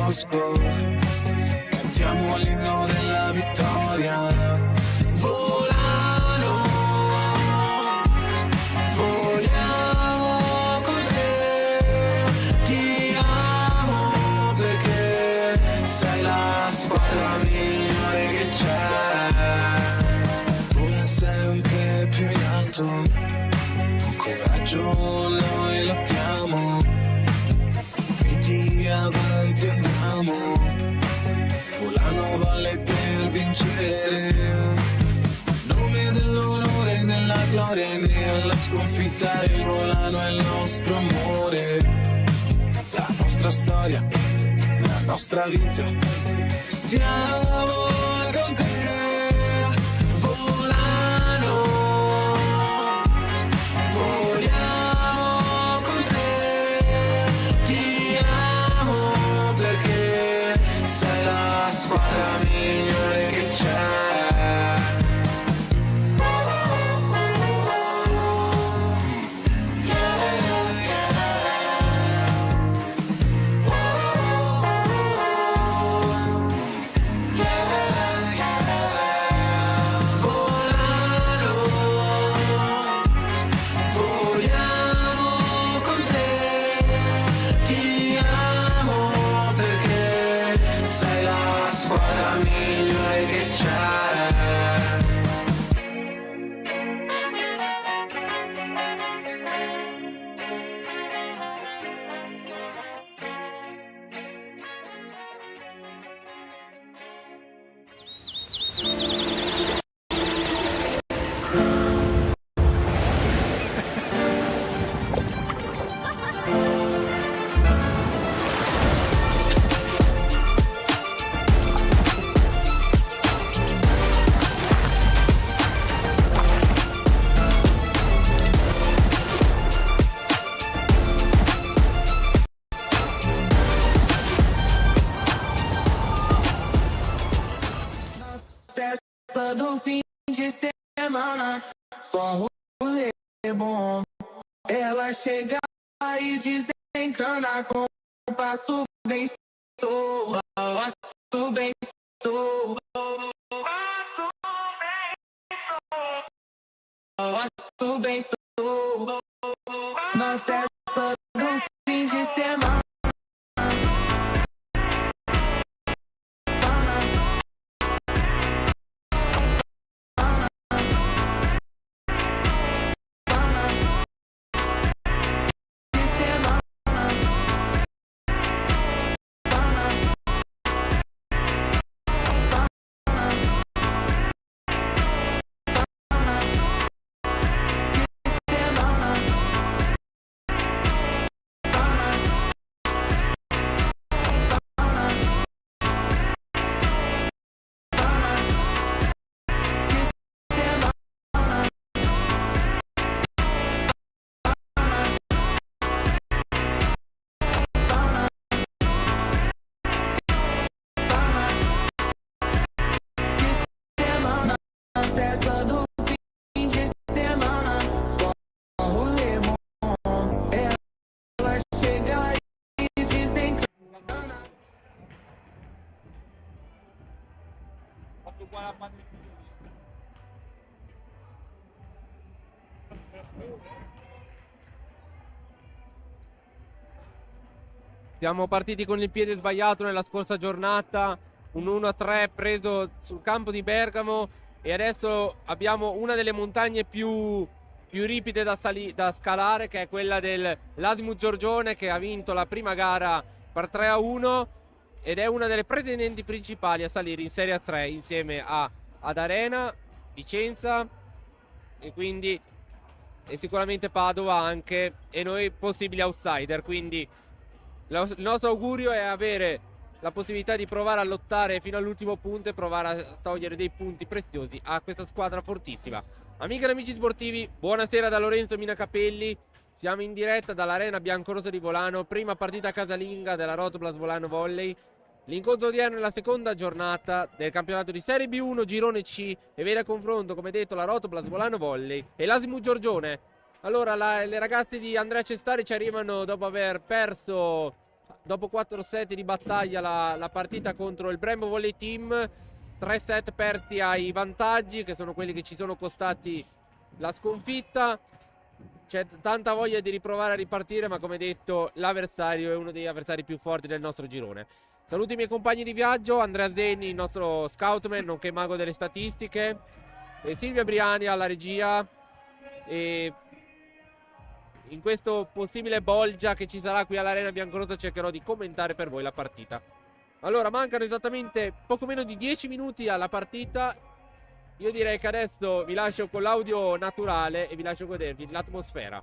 bosco, cantiamo l'inno della vittoria. Volano, voliamo con te, ti amo perché sei la squadra migliore che c'è. Vola sempre più in alto, con coraggio noi lottiamo, uniti avanti andiamo, volano valle per vincere, nome dell'onore, della gloria e della sconfitta, il volano è il nostro amore, la nostra storia, la nostra vita, siamo con te. Volano, voliamo con te, ti amo perché sei la squadra migliore che c'è. Do fim de semana, só um rolê bom. Ela chega e desencana com o passo bem sou, passo bem sou, passo bem sou. Na festa do fim de semana. Siamo partiti con il piede sbagliato nella scorsa giornata, un 1-3 preso sul campo di Bergamo, e adesso abbiamo una delle montagne più ripide da scalare, che è quella dell'Azimuth Giorgione, che ha vinto la prima gara per 3-1 ed è una delle pretendenti principali a salire in Serie A3 insieme ad Arena, Vicenza e sicuramente Padova anche, e noi possibili outsider. Quindi il nostro augurio è avere la possibilità di provare a lottare fino all'ultimo punto e provare a togliere dei punti preziosi a questa squadra fortissima. Amiche ed amici sportivi, buonasera da Lorenzo Minacapelli. Siamo in diretta dall'Arena Biancorosso di Volano, prima partita casalinga della Rotoplas Volano Volley. L'incontro odierno è la seconda giornata del campionato di Serie B1 Girone C e vede a confronto, come detto, la Rotoplas Volano Volley e l'Azimuth Giorgione. Allora, le ragazze di Andrea Cestari ci arrivano dopo aver perso dopo 4 set di battaglia la partita contro il Brembo Volley Team. 3 set persi ai vantaggi, che sono quelli che ci sono costati la sconfitta. C'è tanta voglia di riprovare a ripartire, ma come detto l'avversario è uno degli avversari più forti del nostro girone. Saluto i miei compagni di viaggio, Andrea Zeni, il nostro scoutman, nonché mago delle statistiche, e Silvia Briani alla regia. E in questo possibile bolgia che ci sarà qui all'Arena Biancorossa cercherò di commentare per voi la partita. Allora, mancano esattamente poco meno di 10 minuti alla partita. Io direi che adesso vi lascio con l'audio naturale e vi lascio godervi l'atmosfera.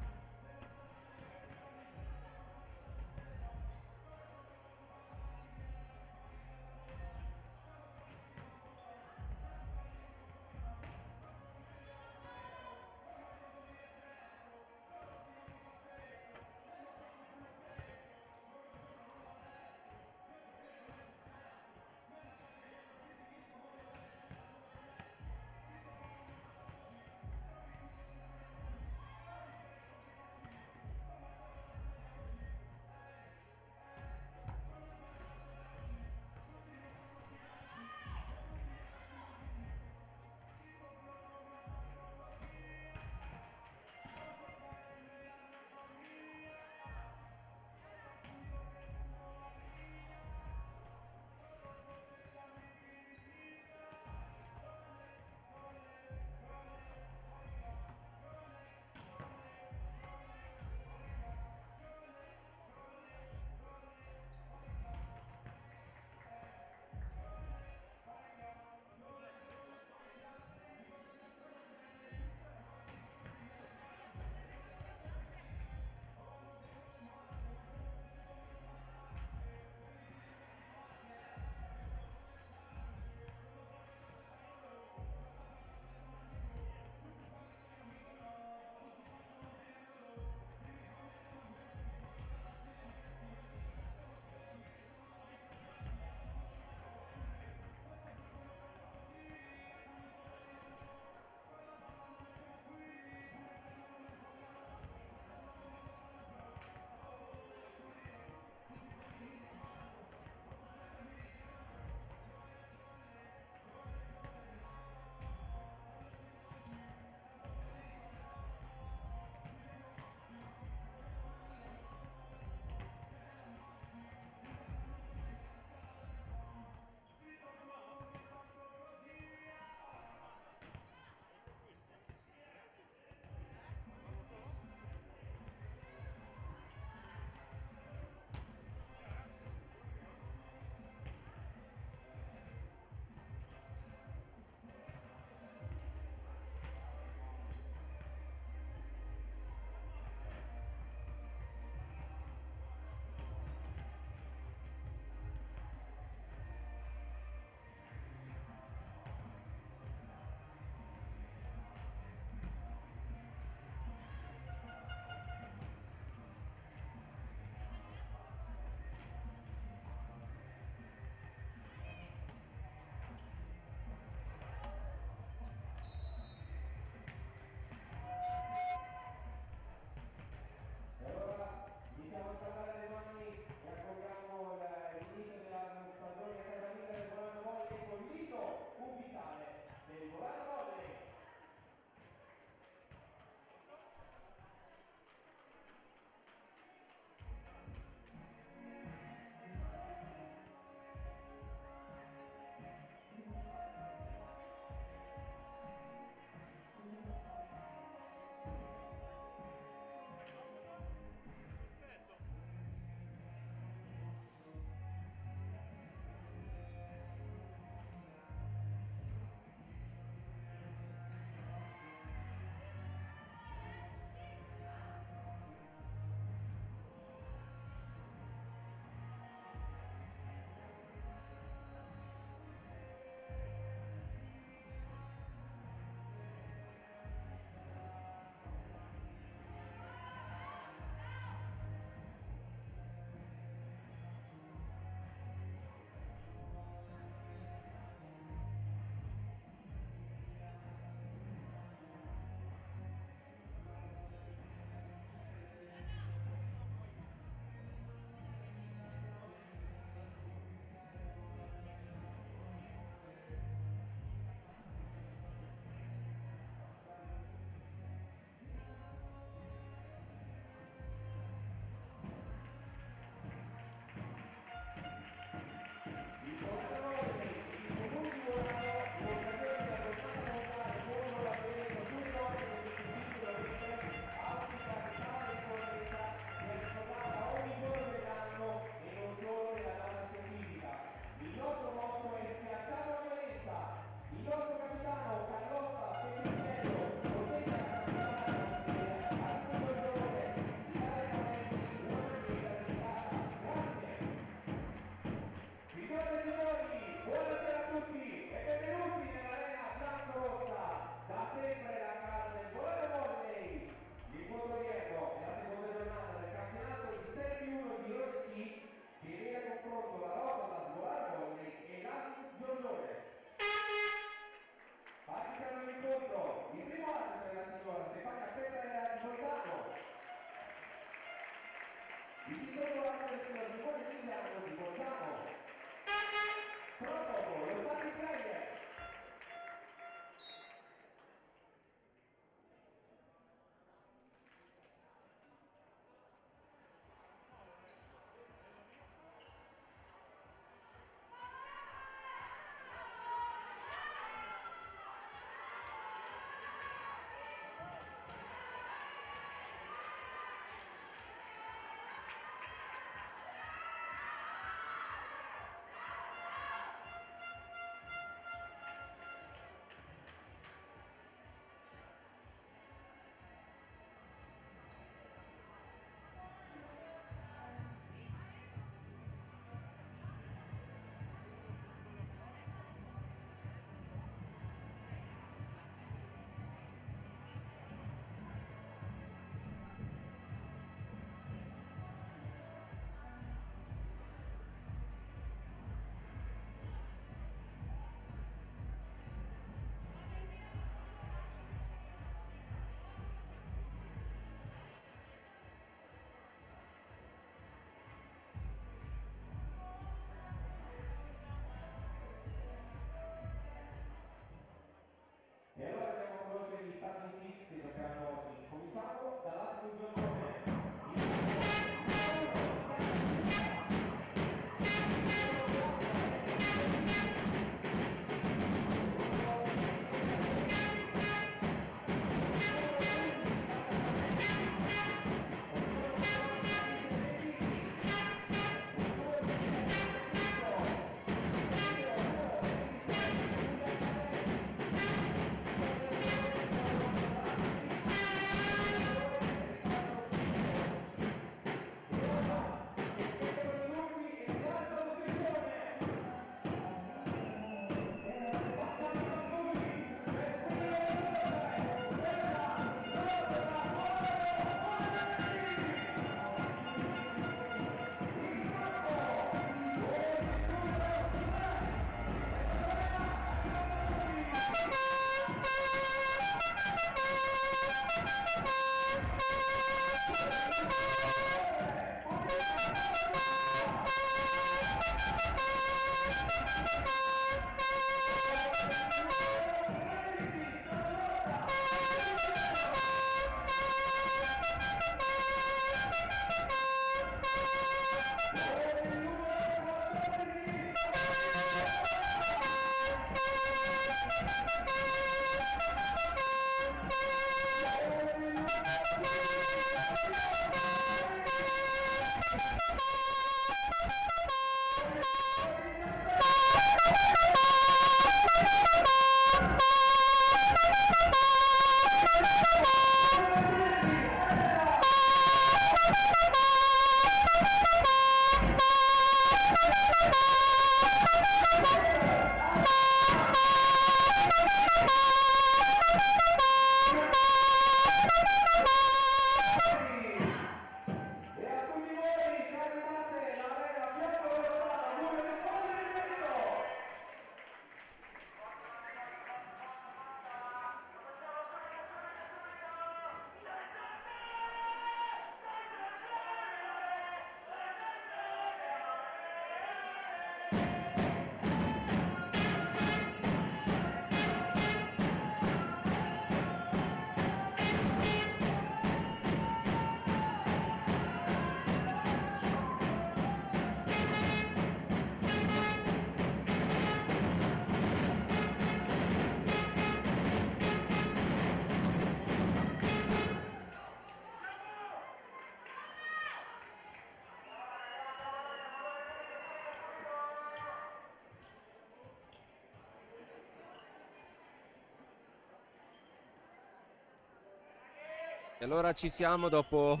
E allora ci siamo dopo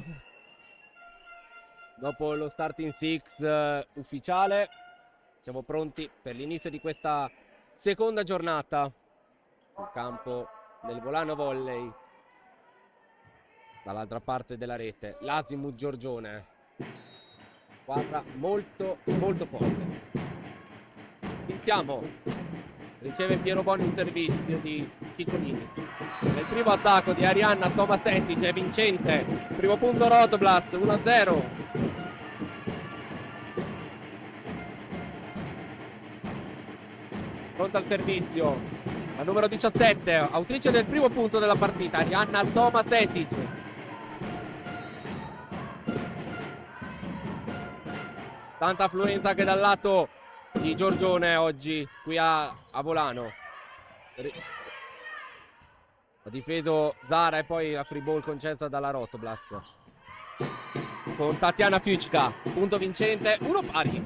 lo starting six ufficiale. Siamo pronti per l'inizio di questa seconda giornata sul campo del Volano Volley. Dall'altra parte della rete l'Azimuth Giorgione, squadra molto molto forte. Iniziamo. Riceve Piero Boni un servizio di Ciccolini. Nel primo attacco di Arianna Tomasetti è vincente. Primo punto Rotoblast 1-0. Pronta al servizio la numero 17, autrice del primo punto della partita, Arianna Tomasetti. Tanta affluenza anche dal lato di Giorgione oggi qui a Volano. Ha difeso Zara e poi la free ball concessa dalla Rotoblast. Con Tatiana Fucca, punto vincente, 1 pari.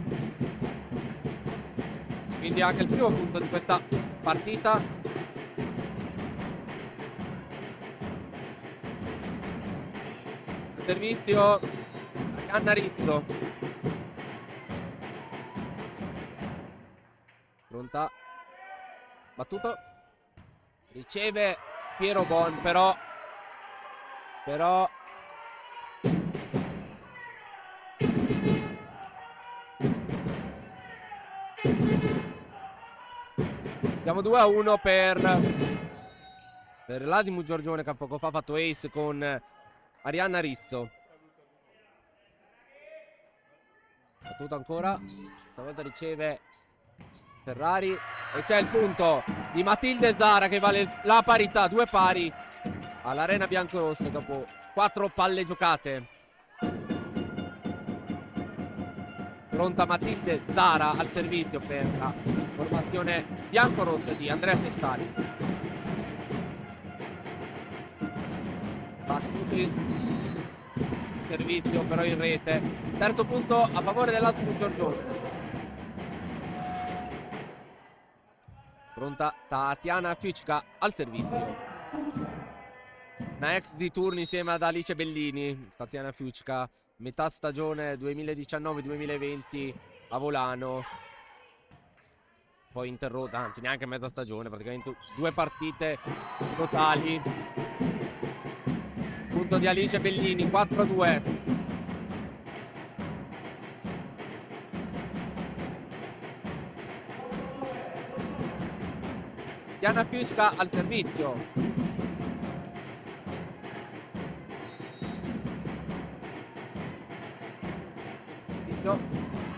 Quindi anche il primo punto di questa partita. Servizio Arianna Rizzo. Pronta, battuto, riceve Piero Bon, però siamo 2-1 per l'Azimuth Giorgione, che poco fa ha fatto ace con Arianna Rizzo. Battuto ancora, stavolta riceve Ferrari e c'è il punto di Matilde Zara che vale la parità, 2 pari all'Arena Biancorossa dopo 4 palle giocate. Pronta Matilde Zara al servizio per la formazione biancorossa di Andrea Cestari. Battuti, servizio però in rete. Terzo punto a favore dell'Azimuth Giorgione. Pronta Tatiana Fucca al servizio. Una ex di turno insieme ad Alice Bellini. Tatiana Fucca, metà stagione 2019-2020 a Volano. Poi interrotta, anzi neanche mezza stagione, praticamente 2 partite totali. Punto di Alice Bellini, 4-2. Tatiana Fucca al servizio.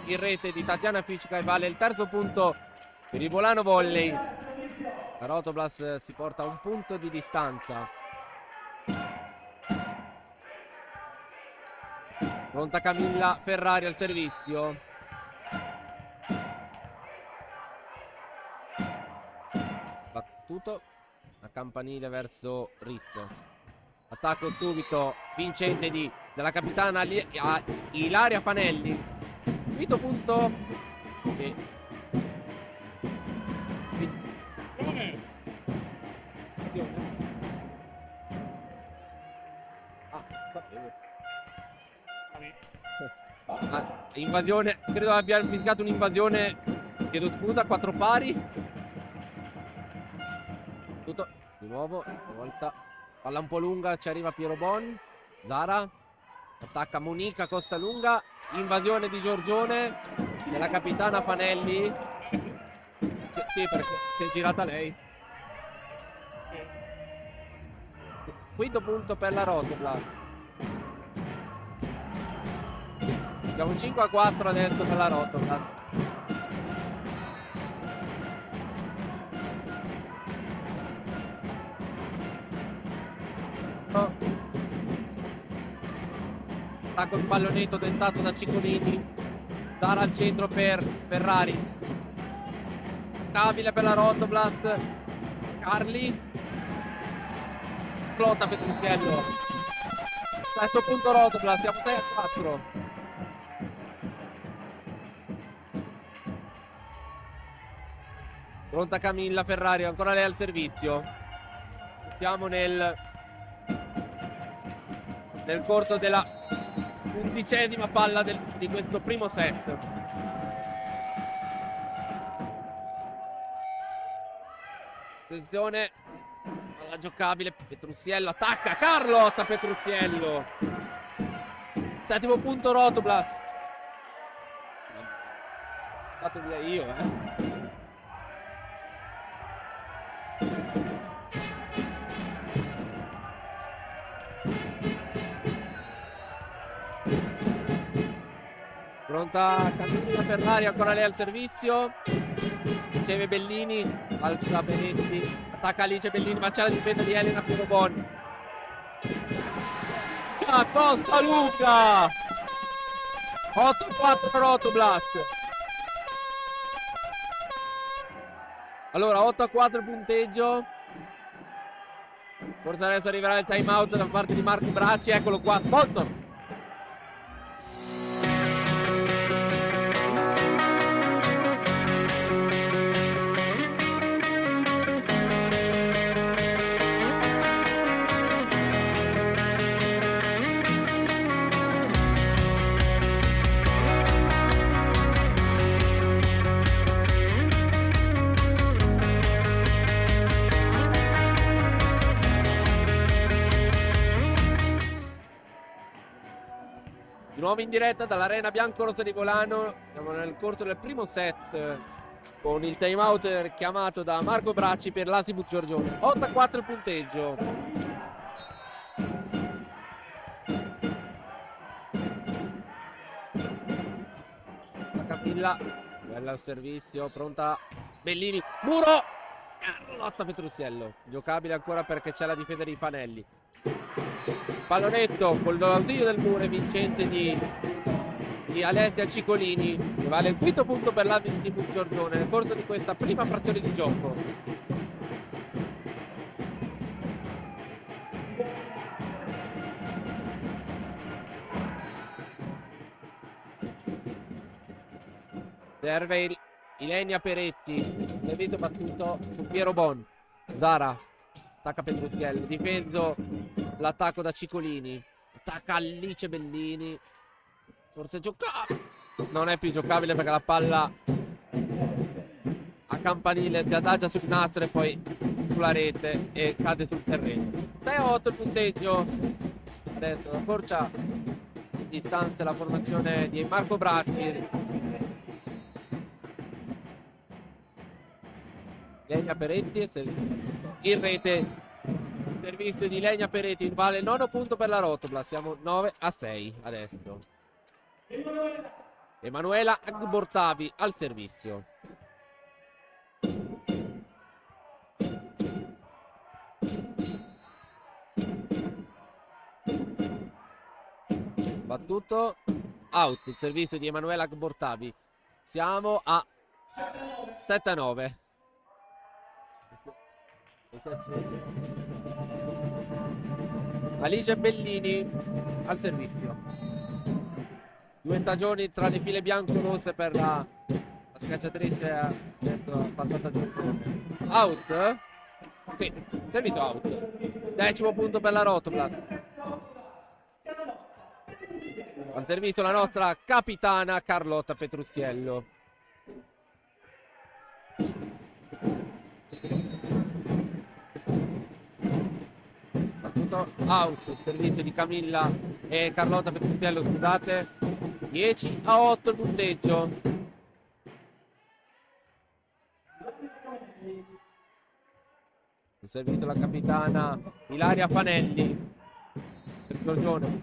In rete di Tatiana Fucca e vale il terzo punto per il Volano Volley. La Rotoblast si porta a 1 punto di distanza. Pronta Camilla Ferrari al servizio. Battuto, la campanile verso Rizzo. Attacco subito vincente della capitana Ilaria Panelli. Quinto punto e... invasione, credo abbia indicato un'invasione, chiedo scusa, 4 pari. Tutto di nuovo, volta palla un po' lunga, ci arriva Piero Bon. Zara attacca Monica Costa Lunga, invasione di Giorgione della capitana Panelli. Sì, perché si è girata lei. Quinto punto per la Rotoblast. Siamo 5-4 adesso per la Rotoblast. Attacco il pallonetto tentato da Ciccolini. Zara al centro per Ferrari. Stabile per la Rotoblast. Carli. Esplota Petruzzello. Terzo punto Rotoblast, siamo 6-4. Pronta Camilla Ferrari, ancora lei al servizio. Siamo nel nel corso della 11ª palla di questo primo set. Attenzione alla giocabile, Petrusiello attacca, Carlotta Petrusiello. Settimo punto Rotoblas. Vado via io, Pronta Camilla Ferrari, ancora lei al servizio. Riceve Bellini, alza Benetti, attacca Alice Bellini, ma c'è la difesa di Elena Pirobon. Costa Luca! 8-4 Rotoblast. Allora 8-4 il punteggio. Forse adesso arriverà il time out da parte di Marco Bracci. Eccolo qua, sponsor. Di nuovo in diretta dall'Arena Biancorossa di Volano. Siamo nel corso del primo set con il time out chiamato da Marco Bracci per l'Azimut Giorgione. 8-4 il punteggio. La Capilla, bella al servizio, pronta Bellini, muro, Carlotta Petrusiello, giocabile ancora perché c'è la difesa di Fanelli. Pallonetto con l'ausilio del muro vincente di Alessia Cicolini, che vale il quinto punto per l'Azimut Giorgione nel corso di questa prima frazione di gioco. Serve Ilenia Peretti, servizio battuto su Piero Bon. Zara attacca Petrusiello, difeso l'attacco da Cicolini, attacca Alice Bellini, forse giocabile, non è più giocabile perché la palla a campanile si adagia sul nastro e poi sulla rete e cade sul terreno. 6-8 il punteggio. Adesso accorcia distanza la formazione di Marco Bracci. Legna Peretti in rete, servizio di Legna Peretti, vale il nono punto per la Rotobla. Siamo 9-6 adesso. Emanuela Agbortavi al servizio. Battuto, out il servizio di Emanuela Agbortavi. Siamo a 7-9. Alice Bellini al servizio. 2 stagioni tra le file bianco-rosse per la scacciatrice passata giù. Out? Sì, servizio out. 10° punto per la Rotoblas. Al servizio la nostra capitana Carlotta Petrusiello. Out il servizio di Camilla e Carlotta Petrusiello, scusate. 10-8 il punteggio. Il servizio la capitana Ilaria Fanelli per Giorgione.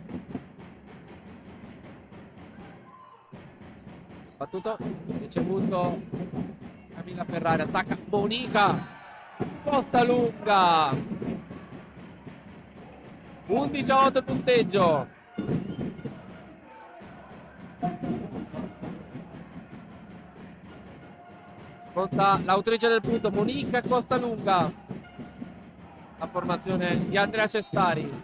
Battuto, ricevuto Camilla Ferrari, attacca Monica Costa Lunga. 11-8 il punteggio. Conta l'autrice del punto Monica Costalunga. La formazione di Andrea Cestari.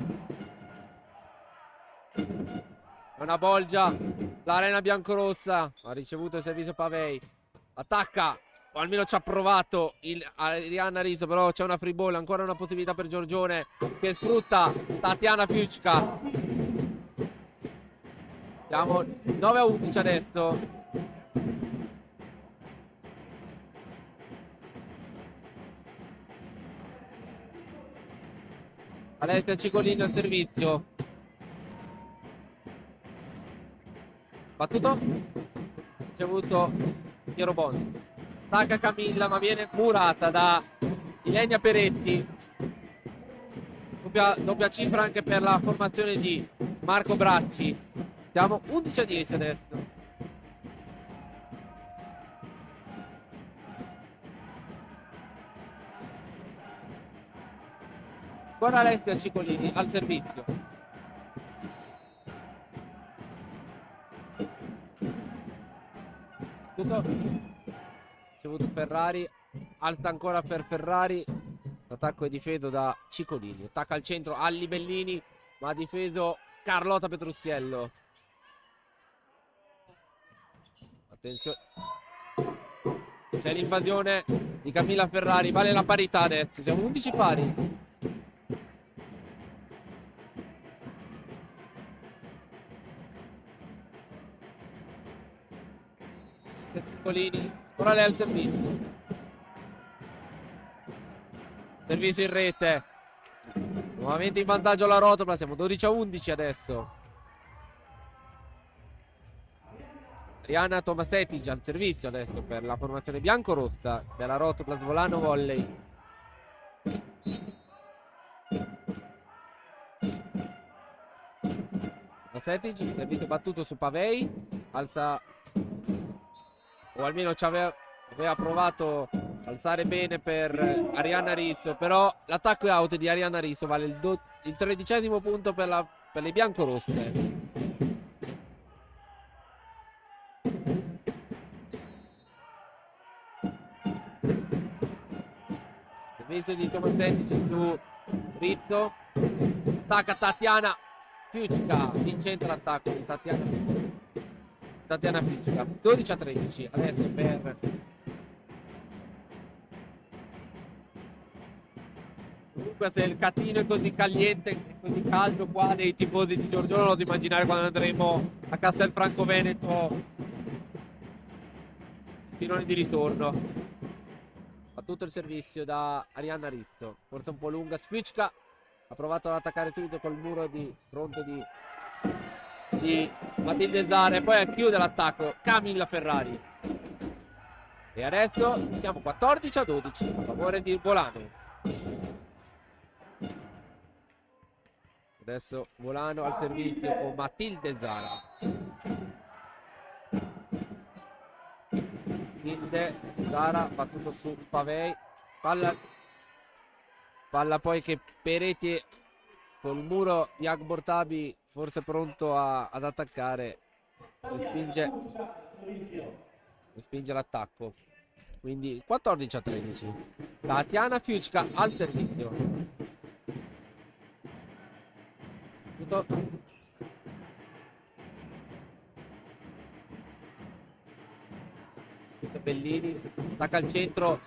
Una bolgia. L'Arena Biancorossa ha ricevuto il servizio Pavei. Attacca, o almeno ci ha provato Arianna Riso, però c'è una free ball, ancora una possibilità per Giorgione che sfrutta Tatiana Fiucca. Siamo 9-11 adesso. Alessia Cicolini al servizio. Battuto. Ricevuto Piero Bondi. Attacca Camilla, ma viene murata da Ilenia Peretti. Doppia cifra anche per la formazione di Marco Bracci. Siamo 11-10 adesso. Ancora Alessia Cicolini al servizio. Tutto. Ricevuto Ferrari. Alta ancora per Ferrari. L'attacco è difeso da Cicolini. Attacca al centro Alli Bellini, ma ha difeso Carlotta Petrussiello. Attenzione. C'è l'invasione di Camilla Ferrari. Vale la parità adesso. Siamo 11 pari. Cicolini. Ora lei al servizio. Servizio in rete. Nuovamente in vantaggio la Rotopla. Siamo 12-11 adesso. Arianna Tomasetic al servizio adesso per la formazione bianco-rossa della Rotopla Svolano Volley. Tomasetic, servizio battuto su Pavei. Alza, o almeno ci aveva provato a alzare bene per Arianna Risso, però l'attacco è out di Arianna Risso, vale il 13° punto per le biancorosse. Servizio di Tomasetic su Rizzo. Attacca Tatiana Fiucca, vincente l'attacco di Tatiana Fiucca. 12-13 adesso per comunque, se il catino è così caliente, così caldo qua dei tifosi di Giorgione, non oso immaginare quando andremo a Castelfranco Veneto finone di ritorno. Fa tutto il servizio da Arianna Rizzo, forse un po' lunga. Fiucca ha provato ad attaccare subito col muro di fronte di Matilde Zara, e poi chiude l'attacco Camilla Ferrari. E adesso siamo 14-12 a favore di Volano. Adesso Volano al servizio con Matilde Zara. Matilde Zara battuto su Pavei. Palla poi che Peretti col muro di Agbortabi, forse pronto ad attaccare, respinge l'attacco. Quindi 14-13. Tatiana Fiucca al servizio. Tutto. Bellini attacca al centro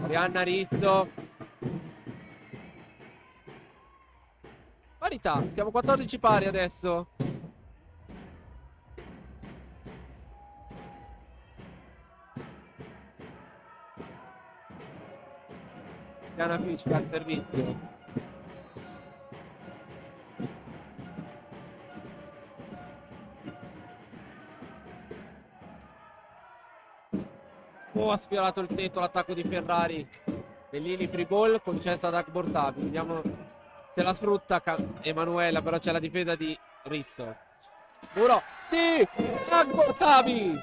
Arianna Rizzo. Parità, siamo 14 pari adesso. Arianna Fiucca al servizio. Ha sfiorato il tetto l'attacco di Ferrari. Bellini free ball concessa ad Agbortabi. Vediamo se la sfrutta Emanuela, però c'è la difesa di Risso. Muro di Agbortabi.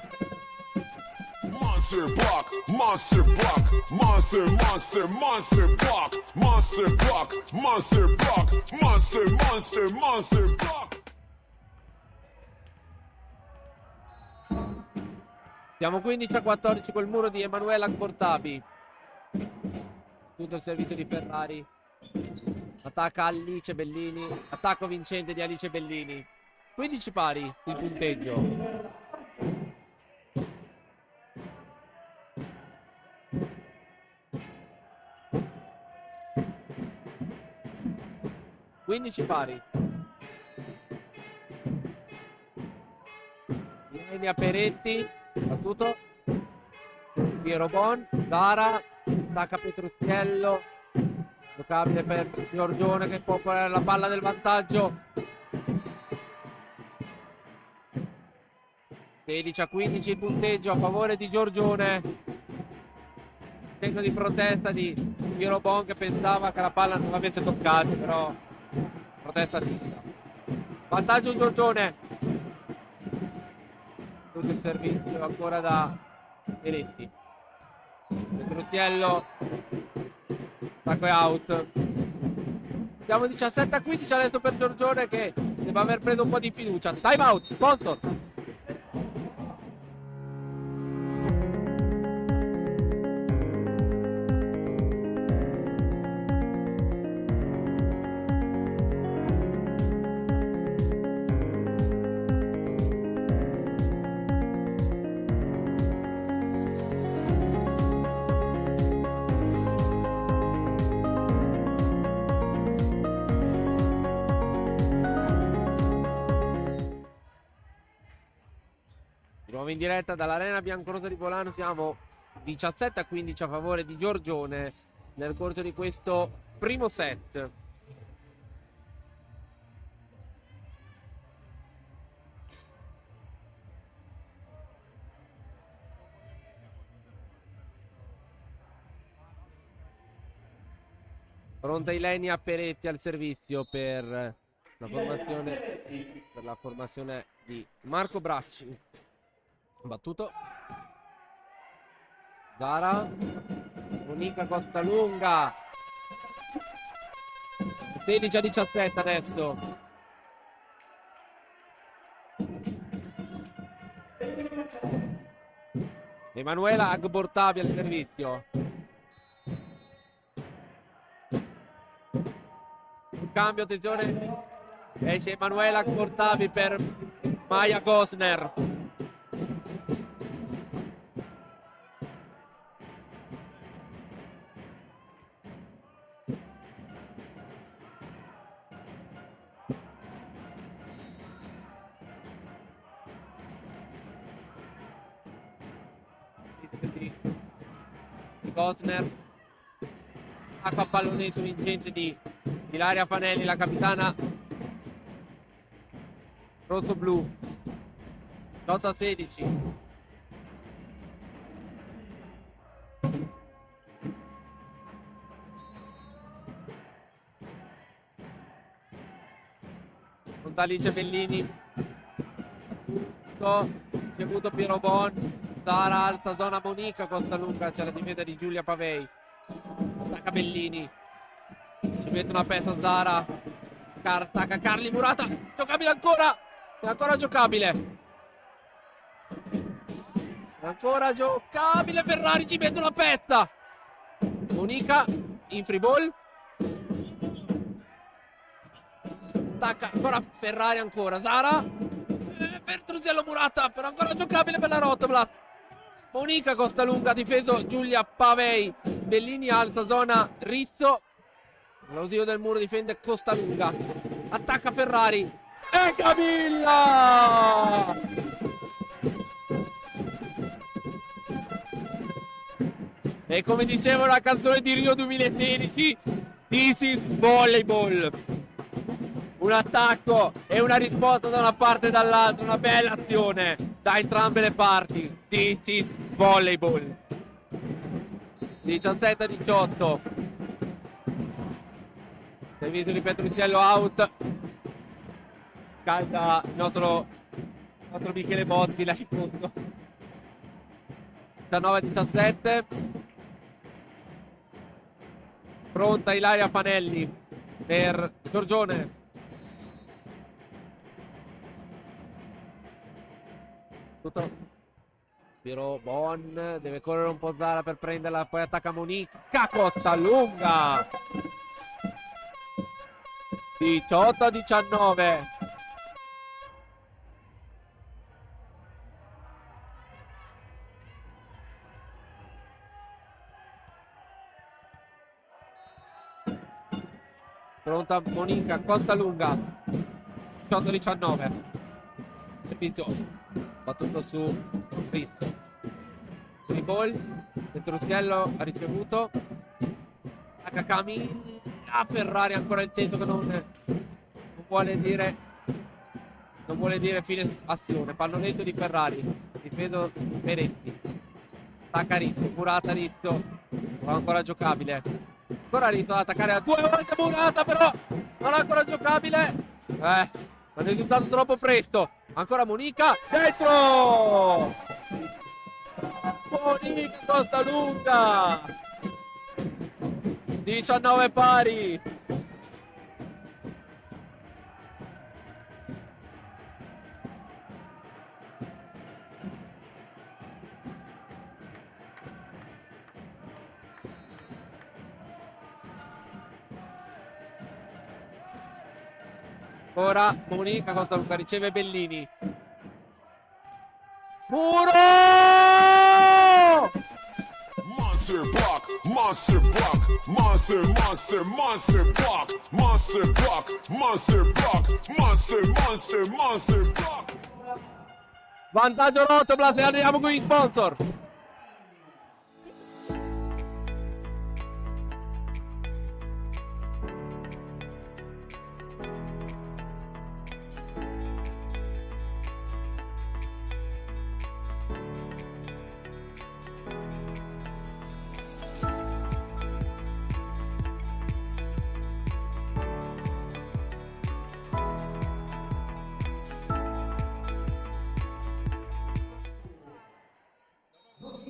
Monster block, monster block, monster block, monster block, monster block. Siamo 15-14 col muro di Emanuela Agbortabi. Tutto il servizio di Ferrari. Attacca Alice Bellini. Attacco vincente di Alice Bellini. 15 pari il punteggio. Enia Peretti, battuto. Piero Bon, Zara, attacca Petrucciello, giocabile per Giorgione che può porre la palla del vantaggio. 16-15 il punteggio a favore di Giorgione. Segno di protesta di Piero Bon che pensava che la palla non l'avesse toccata, però protesta tutta. Vantaggio Giorgione. Tutto il servizio ancora da Peretti. Petrucciello, attacco e out. Siamo 17-15 adesso per Giorgione che deve aver preso un po' di fiducia. Time out, sponsor. Di nuovo in diretta dall'Arena Biancorosa di Volano, siamo 17-15 a favore di Giorgione nel corso di questo primo set. Pronta Ilenia Peretti al servizio per la formazione di Marco Bracci. Battuto. Zara, Monica Costalunga. 16-17 adesso. Emanuela Agbortabi al servizio. Un cambio, attenzione. Esce Emanuela Agbortabi per Maya Gosner. Di Gosner, acqua pallonetto vincente di Ilaria Fanelli, la capitana rosso-blu. 8-16. Alice Bellini, ricevuto Piero Bon. Zara alza zona Monica Costalunga, c'è la difesa di Giulia Pavei, attacca Bellini, ci mette una pezza Zara, attacca Carli Murata, giocabile ancora, è ancora giocabile, Ferrari ci mette una pezza, Monica in free ball, attacca ancora Ferrari, ancora Zara, per Trusiello Murata, però ancora giocabile per la Rotoblast. Monica Costalunga, difeso Giulia Pavei. Bellini alza zona Rizzo. L'ausilio del muro difende Costalunga. Attacca Ferrari. E Camilla! E come dicevo la canzone di Rio 2016, this is volleyball. Un attacco e una risposta da una parte e dall'altra, una bella azione da entrambe le parti. This is volleyball. 17-18. Servizio di Petrucciello out. Calda il nostro Michele Botti, la punto. 19-17. Pronta Ilaria Fanelli per Giorgione. Tutto. Piero Bon deve correre un po' Zara per prenderla, poi attacca Monica Costalunga. 18-19. Pronta Monica Costalunga. 18-19. Servizio battuto su Cristo. Di ball, Petruzziello ha ricevuto. Nakakami, Ferrari ancora il tetto che non vuole dire fine azione. Pallonetto di Ferrari, difeso Peretti. Attacca Rizzo, Murata Rizzo, ancora giocabile. Ancora Rizzo ad attaccare a 2 volte Murata, però non è ancora giocabile. È risultato troppo presto. Ancora Monica, dentro! Monica Costalunga, 19 pari. Ora Monica Costalunga riceve Bellini. Muro! Monster block, monster block, monster, monster, monster block, monster block, monster block, monster, monster, monster block. Vantaggio Rotoblas e arriviamo con gli sponsor.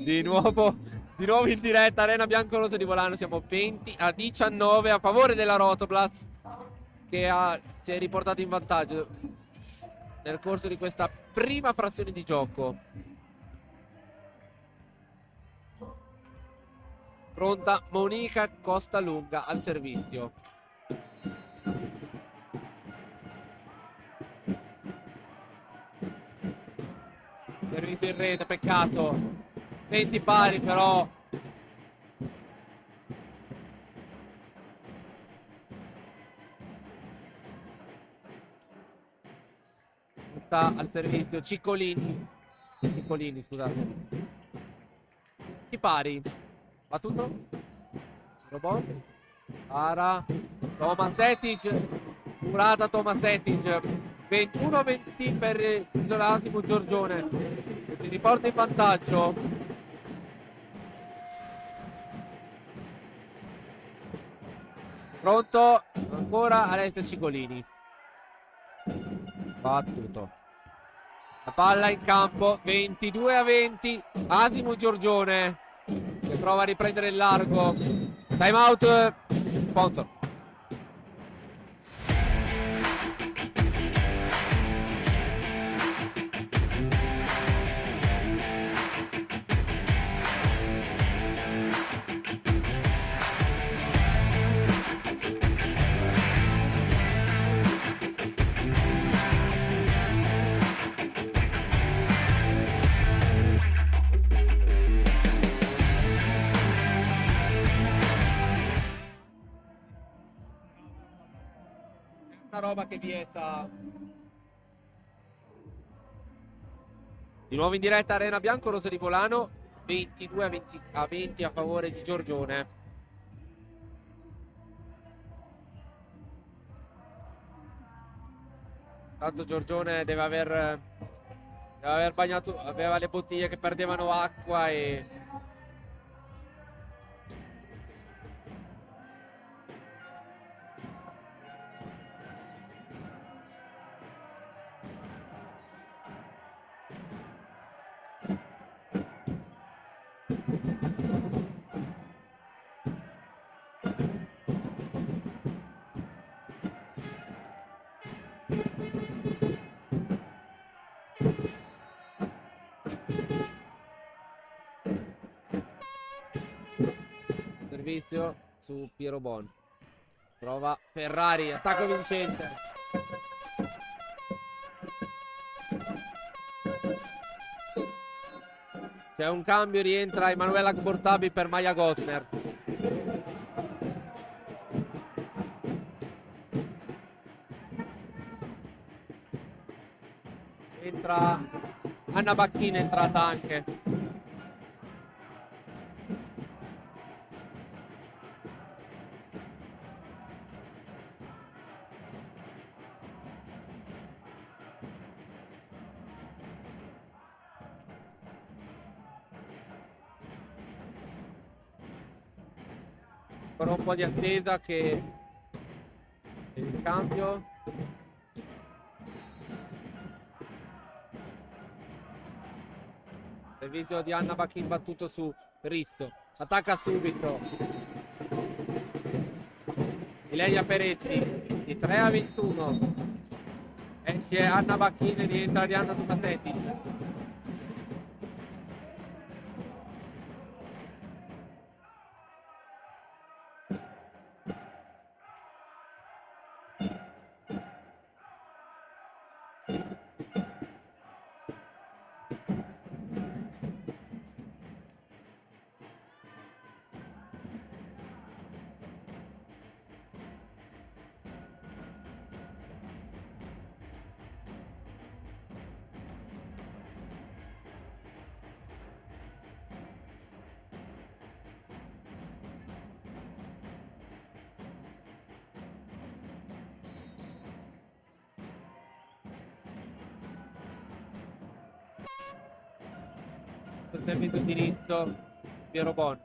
Di nuovo in diretta, Arena Biancorossa di Volano, siamo 20-19 a favore della Rotoblas, che si è riportato in vantaggio nel corso di questa prima frazione di gioco. Pronta Monica Costalunga al servizio. Servizio in rete, peccato. 20 pari però. Sta al servizio Ciccolini, scusate. I pari. Battuto. Robot. Ara. Tomasetic. Curata Tomasetic. 21-20 per l'Attimo Giorgione. Si riporta in vantaggio. Pronto? Ancora Alessio Ciccolini. Battuto. La palla in campo. 22-20. Asimo Giorgione che prova a riprendere il largo. Time out. Sponsor. Una roba che vieta. Di nuovo in diretta Arena Biancorossa di Volano, 22-20 a favore di Giorgione. Tanto Giorgione deve aver bagnato, aveva le bottiglie che perdevano acqua e servizio su Piero Bon. Prova Ferrari, attacco vincente. C'è un cambio, rientra Emanuela Bortabi per Maya Gosner. Entra Anna Bacchina è entrata anche. Ancora un po' di attesa che il cambio. Servizio di Anna Bachin battuto su Risso. Attacca subito Ilenia Peretti di 3-21. Esce Anna Bachin e rientra Arianna Tomasetti. Servizio diritto Piero Bon.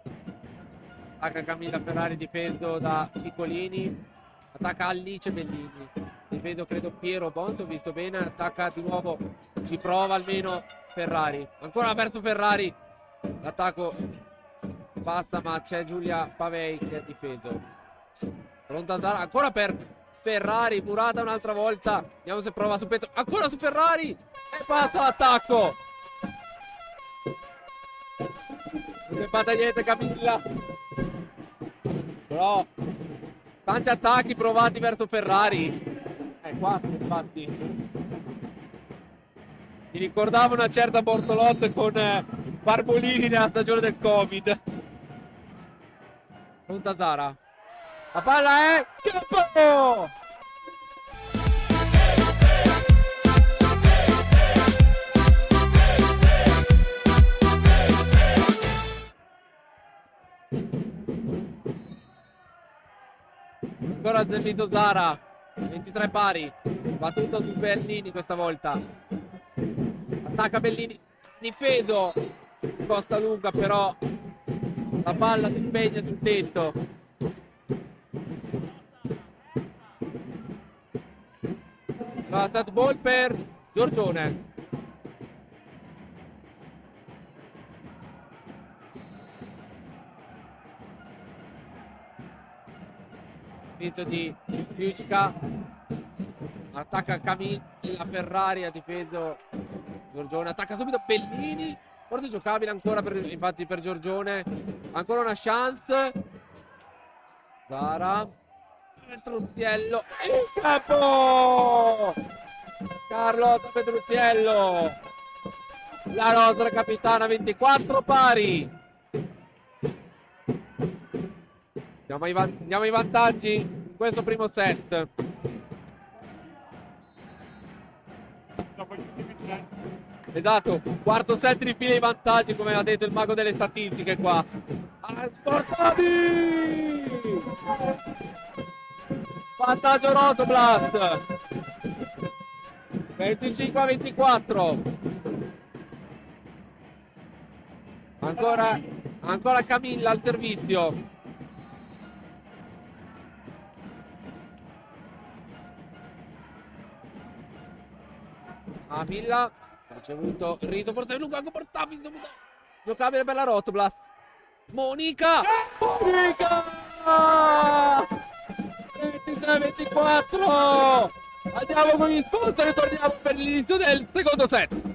Attacca Camilla Ferrari difeso da Piccolini. Attacca Alice Bellini. Difeso credo Piero Bon, se ho visto bene. Attacca di nuovo, ci prova almeno Ferrari. Ancora verso Ferrari. L'attacco passa ma c'è Giulia Pavei che è difeso. Pronta Zara, ancora per Ferrari, murata un'altra volta. Vediamo se prova su petto. Ancora su Ferrari. E passa l'attacco. Non è fatta niente Camilla. Però tanti attacchi provati verso Ferrari. 4 infatti. Mi ricordavo una certa Bortolotte con Barbolini nella stagione del Covid. Pronta Zara. La palla è campo! Ancora servito Zara, 23 pari, battuto su Bellini questa volta. Attacca Bellini, difeso, costa lunga però la palla si spegne sul tetto. La stat ball per Giorgione. Di Fiucca, attacca Camilla Ferrari, ha difeso Giorgione, attacca subito Bellini, forse giocabile ancora infatti per Giorgione, ancora una chance. Zara, Petruzziello in campo, Carlotta Petruzziello, la nostra capitana, 24 pari. Andiamo ai vantaggi in questo primo set. Esatto, quarto set di fila ai vantaggi, come ha detto il mago delle statistiche qua. Portavi! Vantaggio Rotoblast. 25-24. Ancora Camilla al servizio. Camilla ha ricevuto Rito Portavi lungo, anche Portavi giocabile per la Rotoblast. Monica 23-24. Andiamo con gli sponsor e torniamo per l'inizio del secondo set.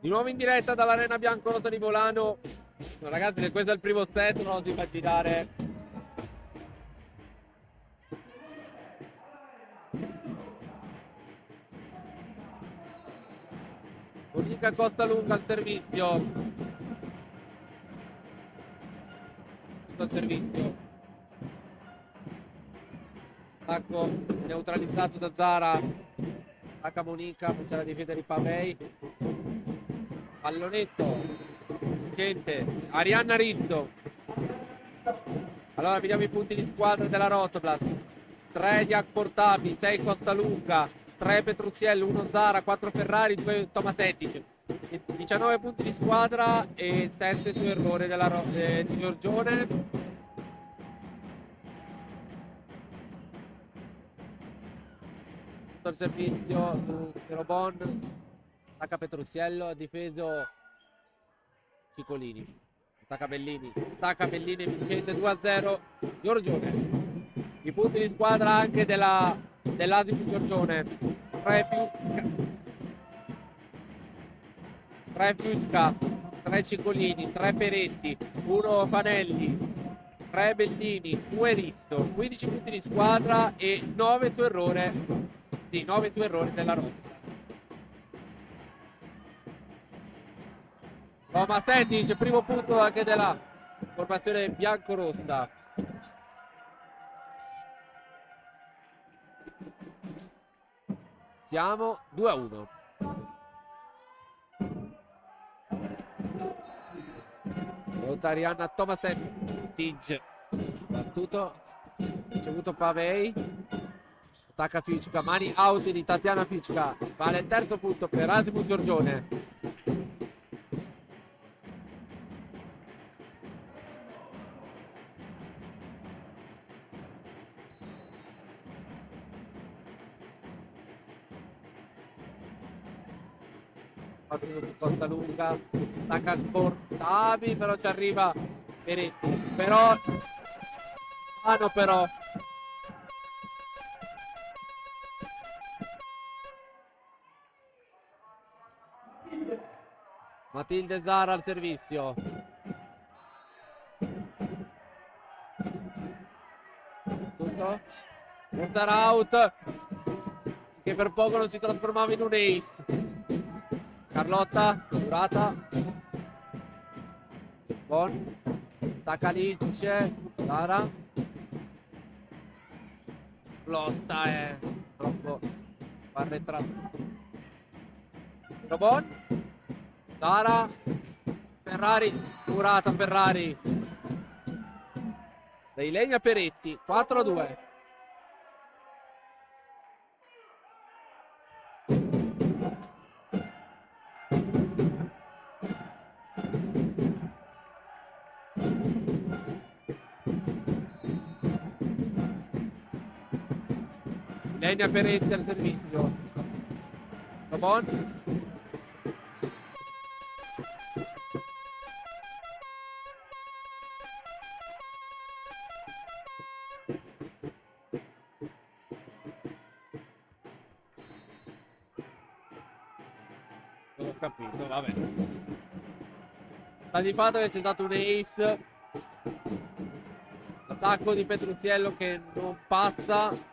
Di nuovo in diretta dall'Arena Biancorossa di Volano. No, ragazzi, se questo è il primo set, non oso immaginare. Monica Costalunga al servizio. Tutto al servizio. Attacco neutralizzato da Zara. Attacca Monica, c'è la difesa di Pavei. Pallonetto. Gente. Arianna Risto. Allora vediamo i punti di squadra della Rotoplas. 3 di Portabi, 6 Costalunga, 3 Petruziello, 1 Zara, 4 Ferrari, 2 Tomasetic. 19 punti di squadra e 7 su errore di Giorgione. Tutto il servizio su Robon. Attacca Petruziello, ha difeso Ciccolini. Attacca Bellini. Attacca Bellini vincente 2-0. Giorgione. I punti di squadra anche dell'Asi Giorgione. 3 Fiusca, 3 Ciccolini, 3 Peretti, 1 Panelli, 3 Bellini, 2 Risto, 15 punti di squadra e 9 su errore. Sì, 9 su errore della Roma. Tomasetic, primo punto anche della formazione biancorossa. Siamo 2-1. Arianna Tomasetic. Battuto. Ricevuto Pavei. Attacca Fiucca. Mani out di Tatiana Fiucca. Vale il terzo punto per Asimo Giorgione. Su Costalunga, attacca Portabi, però ci arriva Peretti, però però Matilde Zara al servizio. Tutto Zara out, che per poco non si trasformava in un ace. Carlotta, durata. Bon. Tacalice. Zara. Lotta è troppo arretrato. Bon. Zara. Ferrari. Durata Ferrari. Dei Legna Peretti. 4-2. Legna Peretti al servizio. Robon. Non ho capito, vabbè. Sta di fatto che c'è stato un ace. Attacco di Petruziello che non passa.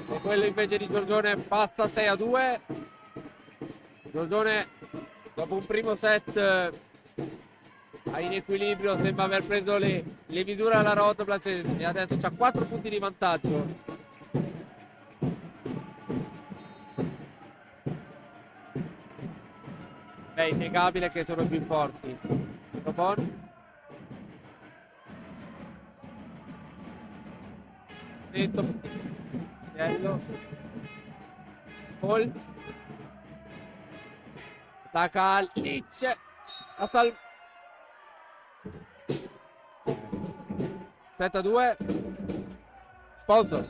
E quello invece di Giorgione passa 6-2. Giorgione dopo un primo set in equilibrio sembra aver preso le misure alla Rotoplas e adesso c'ha 4 punti di vantaggio. È innegabile che sono più forti. Robon. Netto. Paul. Attacca Licce. 7-2. Sponsor.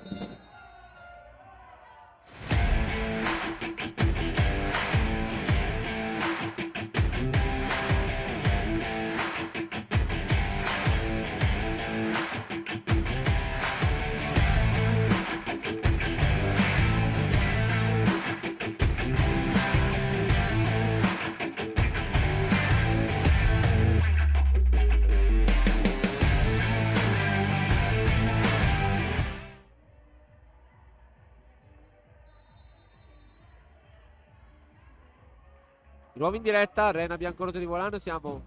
Di nuovo in diretta, Arena Biancorosso di Volano, siamo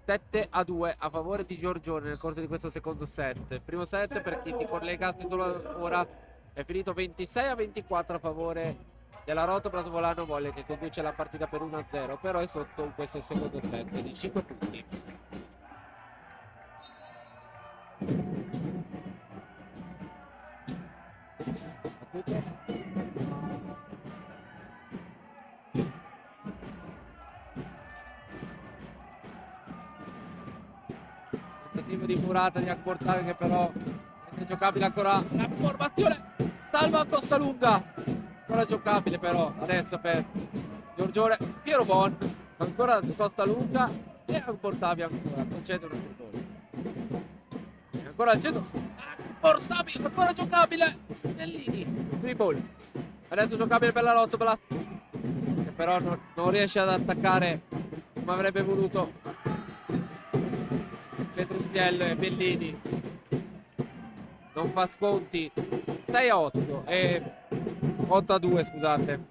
7-2 a favore di Giorgione nel corso di questo secondo set. Primo set, per chi si collega solo ora, è finito 26-24 a favore della Rotoplas Volano Volley, che conduce la partita per 1-0, però è sotto in questo secondo set di 5 punti. Tentativo di Murata di accortare, che però è giocabile ancora la formazione. Salva Costalunga, ancora giocabile però adesso per Giorgione. Piero Bon, ancora Costalunga e Portavi ancora concedono il gol. Ancora al centro, Portavi ancora giocabile. Bellini, free ball adesso giocabile per la Rotoplas, che però non riesce ad attaccare come avrebbe voluto Petrucciello, e Bellini non fa sconti. 6-8 e 8-2, scusate.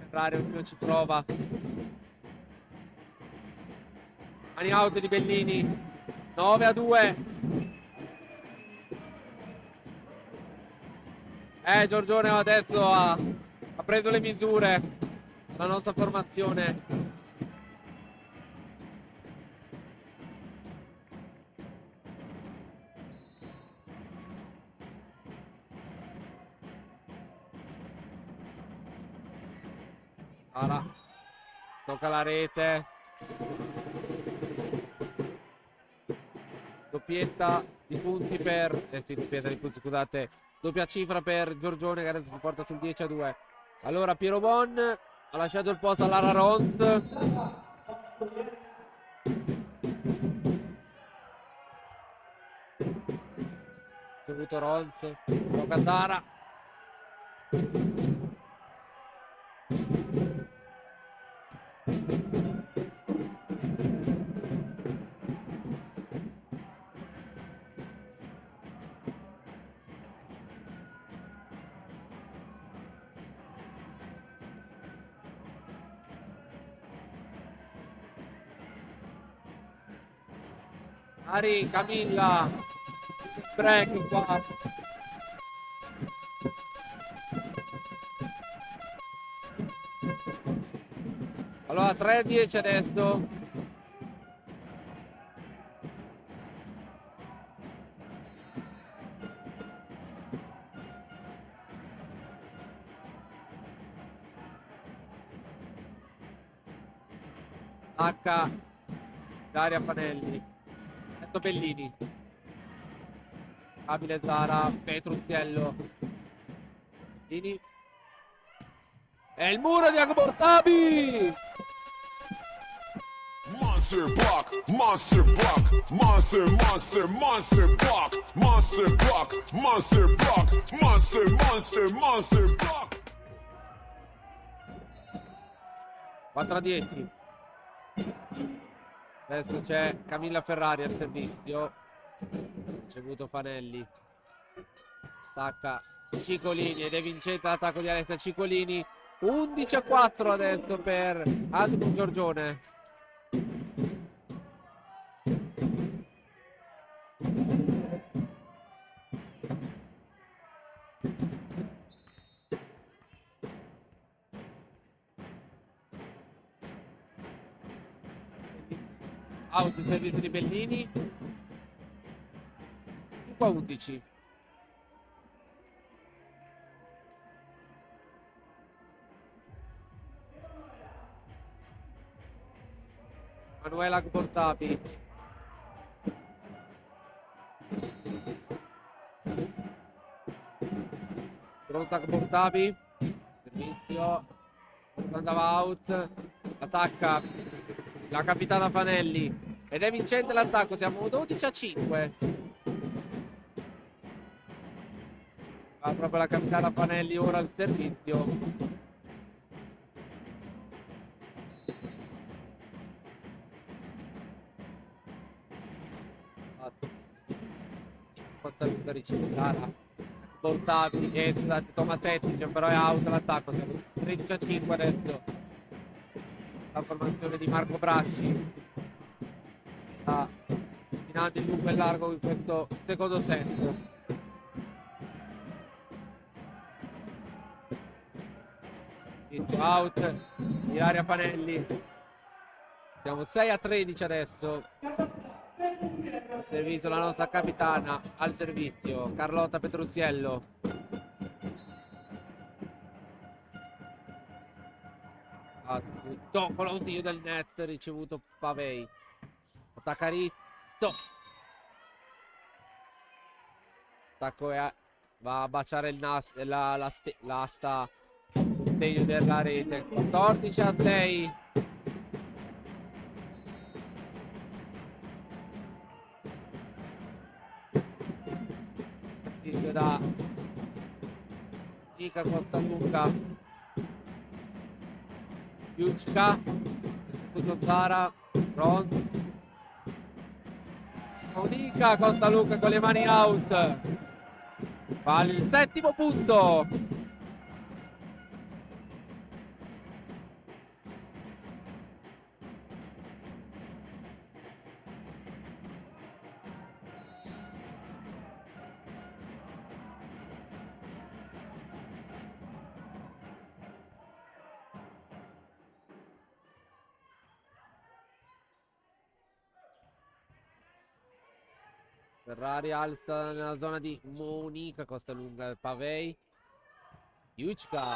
Ferrari ognuno ci prova. Mani out di Bellini. 9-2. Giorgione adesso ha preso le misure la nostra formazione. Ora tocca la rete. Doppietta di punti per doppietta di punti, scusate, doppia cifra per Giorgione, che adesso si porta sul 10-2. Allora Piero Bon ha lasciato il posto a Lara Rons. Ricevuto Rons, gioca a Zara. Ari, Camilla, break qua. Allora 3-10 adesso. H, Daria Panelli. Bellini, abile Zara, Petrucciello, Bellini, e il muro di Agbortabi. Monster block, monster block, monster, monster, monster block, monster block, monster block, monster, monster, monster block. 4-10. Adesso c'è Camilla Ferrari al servizio. Ricevuto Fanelli. Stacca Cicolini ed è vincente l'attacco di Alessia Cicolini. 11-4 adesso per Adriano Giorgione. Out il servizio di Bellini. 5-11. Manuela Portapi. Pronta Portapi. Servizio. Andava out. Attacca la capitana Fanelli. Ed è vincente l'attacco. Siamo 12-5. Ha proprio la capitana Panelli ora al servizio. Costa Lunga riceve Zara. Portabili, scusate, Tomasetti, però è out l'attacco. Siamo 13-5 adesso. La formazione di Marco Bracci. Sta finendo in lungo e largo in questo secondo set. Out di Aria Panelli. Siamo 6-13 adesso. Al servizio la nostra capitana, al servizio Carlotta Petrusiello. Con l'ausilio del net ricevuto Pavei. Attaccaritto. Attacco va a baciare il l'asta sostegno della rete. 14-6. Da Nica Costalunga, Jucca, Zara, Ron, Nica Costalunga con le mani out, fa il settimo punto. Ferrari alza nella zona di Monica Costalunga, Pavei, Jucca.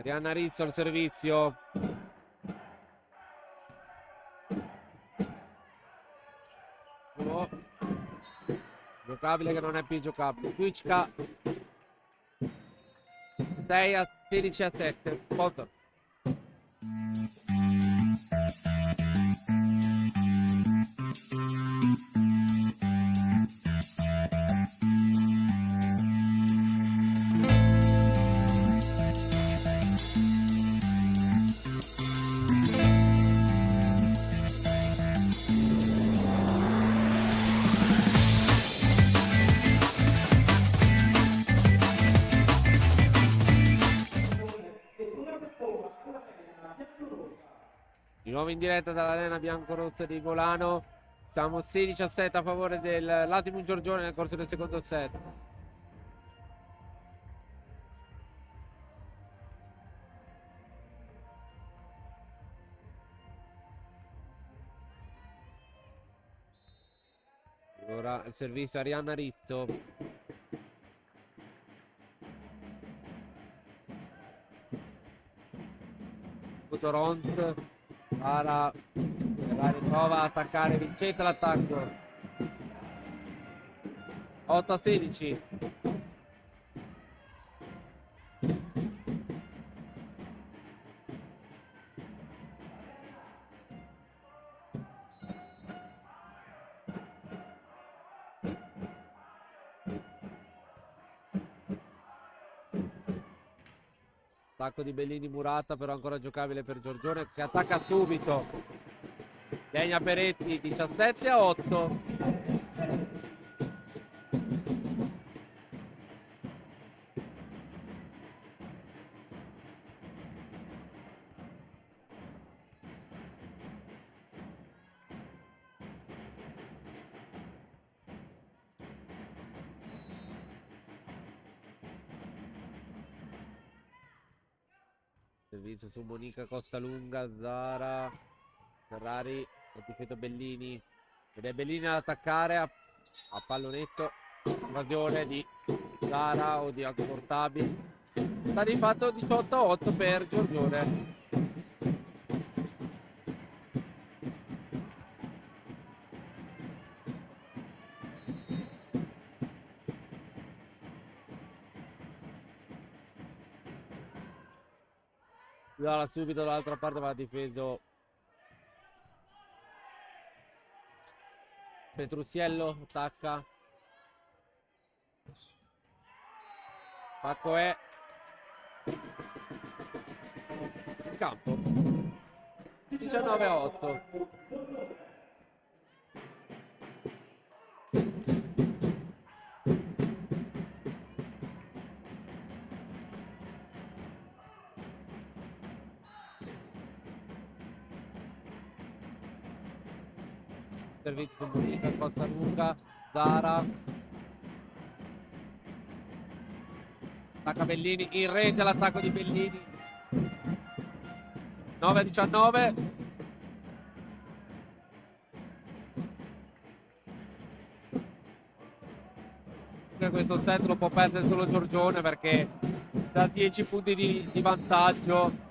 Arianna Rizzo al servizio. Oh. Giocabile che non è più giocabile. Twitchka 6-16-7. Foto. Di nuovo in diretta dall'arena biancorossa di Volano. Siamo 16-7 a favore dell'Atimum Giorgione nel corso del secondo set. Ora il servizio Arianna Rizzo. Rons. Ferrari prova a attaccare, vincente l'attacco. 8-16. Attacco di Bellini Murata, però ancora giocabile per Giorgione che attacca subito. Legna Peretti 17-8. Servizio su Monica Costalunga, Zara, Ferrari, ha difeso Bellini ed è Bellini ad attaccare a pallonetto, invasione di Zara o di Portabili. Sta di fatto 18-8 per Giorgione. Dalla subito dall'altra parte va difeso Petrucciello, attacca. Pacco è in campo. 19-8. Servizio su Monica, Costa Lunga, Zara. Attacca Bellini, in rete l'attacco di Bellini. 9-19. Questo set lo può perdere solo Giorgione perché da 10 punti di vantaggio,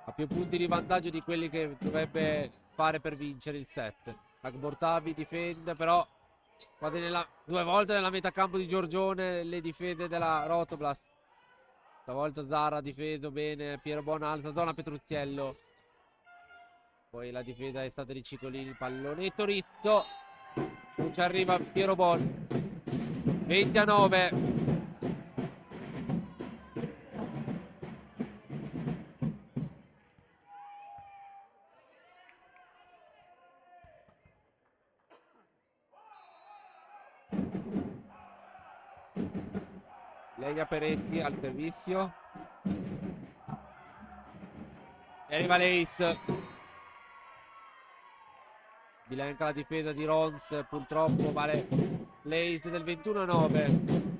ha più punti di vantaggio di quelli che dovrebbe fare per vincere il set. Agbortavi difende, però guarda due volte nella metacampo di Giorgione le difese della Rotoblast. Stavolta Zara ha difeso bene, Piero Buona alta zona, Petrucciello. Poi la difesa è stata di Ciccolini, pallonetto ritto. Non ci arriva Piero Bon. 20-9. Legna Peretti al servizio. E arriva l'Ace. Bilenca la difesa di Rons, purtroppo vale l'Ace del 21-9.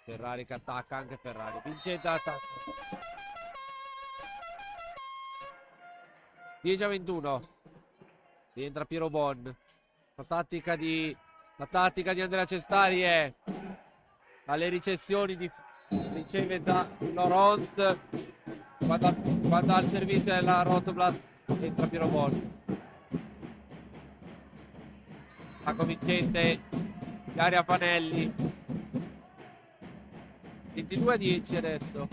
Ferrari che attacca, anche Ferrari. Vincente l'attacco. 10-21. Rientra Piero Bon. La tattica di Andrea Cestari è alle ricezioni riceve da Laurent, guarda al servizio della Rotoblast, entra Piero Bon. Attacco vincente Daria Panelli. 22-10 adesso.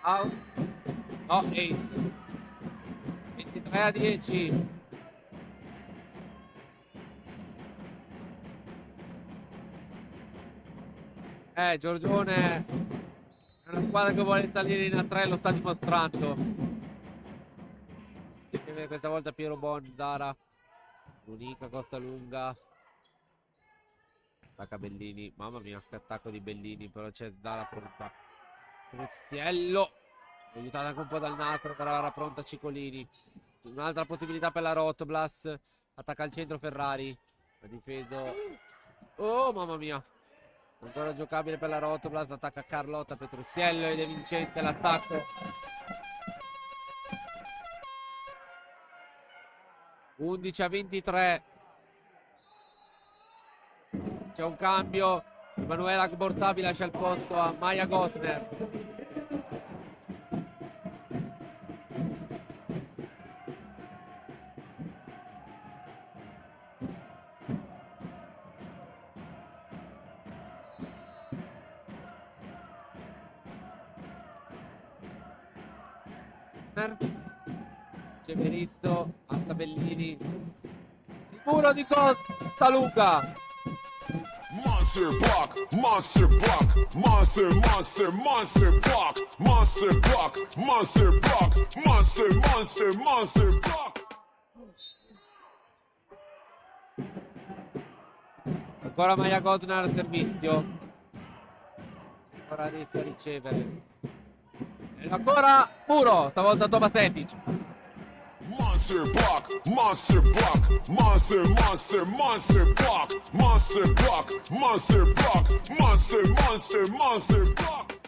Out. No, 8. 23-10. Giorgione è una squadra che vuole salire in A3, lo sta dimostrando. Questa volta Piero Bon, Zara, Monica, Costa Lunga. Attacca Bellini, mamma mia che attacco di Bellini, però c'è Zara pronta. Cruziello, aiutata anche un po' dal nastro, però era pronta Ciccolini. Un'altra possibilità per la Rotoblast. Attacca al centro Ferrari, ha difeso. Oh mamma mia, ancora giocabile per la Rotoblast. Attacca Carlotta Petrucciello ed è vincente l'attacco. 11-23. C'è un cambio. Emanuela Agbortavi lascia il posto a Maya Gosner. Ceveristo, Antabellini. Il muro di Costa Lunga. Monster block, monster block, monster, monster, monster block, monster block, monster block, monster, monster, monster block. Ancora Maya Gosner al servizio. Ancora riesce a ricevere. E ancora Muro, stavolta Tomasetic. Monster block, monster block, monster, monster, monster block, monster block, monster block, monster, monster, monster block.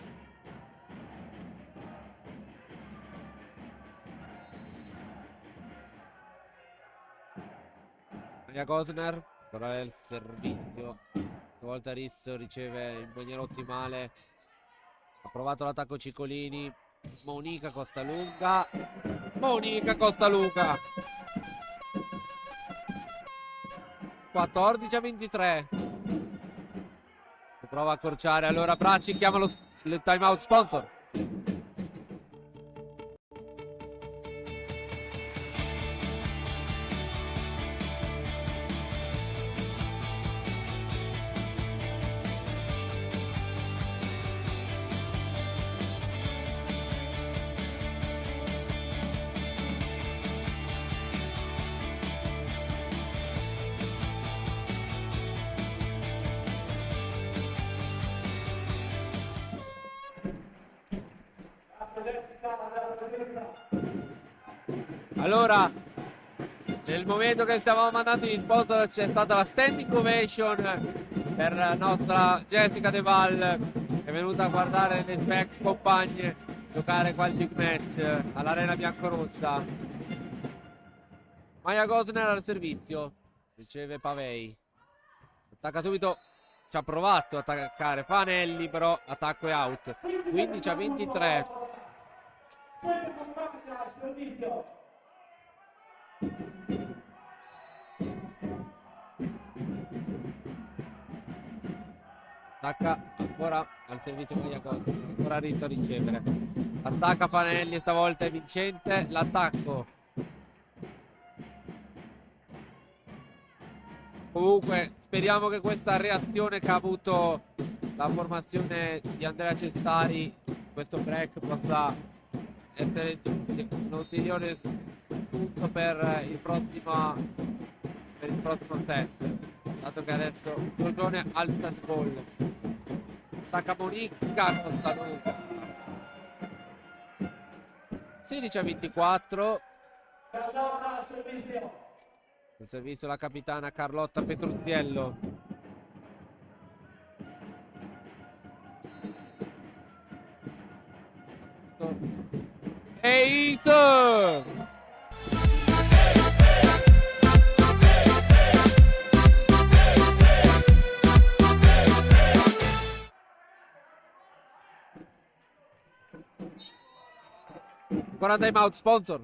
Maya Gosner, però è il servizio. Stavolta Risso riceve in maniera ottimale. Ha provato l'attacco Ciccolini. Monica Costalunga. Monica Costalunga. 14-23. Prova a accorciare. Allora Bracci chiama il timeout sponsor. Allora, nel momento che stavamo mandando gli sponsor c'è stata la standing ovation per la nostra Jessica De Val, che è venuta a guardare le sue ex compagne giocare qua al big match all'Arena Biancorossa. Maya Gosner al servizio, riceve Pavei, attacca subito, ci ha provato a attaccare Fanelli, però attacco è out. 15-23. Attacca ancora al servizio Maya Gosner, ancora Rizzo a ricevere, attacca Fanelli, stavolta è vincente l'attacco. Comunque speriamo che questa reazione che ha avuto la formazione di Andrea Cestari, questo break, possa essere un ulteriore punto per il prossimo set, dato che adesso Giorgione al stand ball. Attacca Monica Costanuca. 16-24. Il servizio la capitana Carlotta Petruzziello. Ace! Ancora time out sponsor.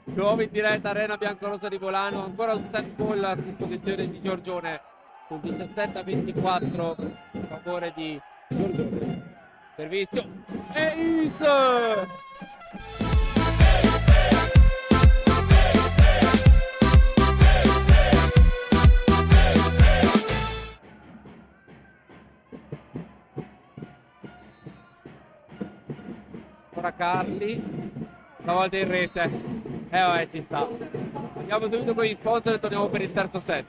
Nuovo in diretta Arena Biancorossa di Volano, ancora un set ball a disposizione di Giorgione sul 17-24 a favore di Giorgione. Servizio Ace! Ancora Carli, stavolta in rete. Vabbè, ci sta. Andiamo subito con gli sponsor e torniamo per il terzo set.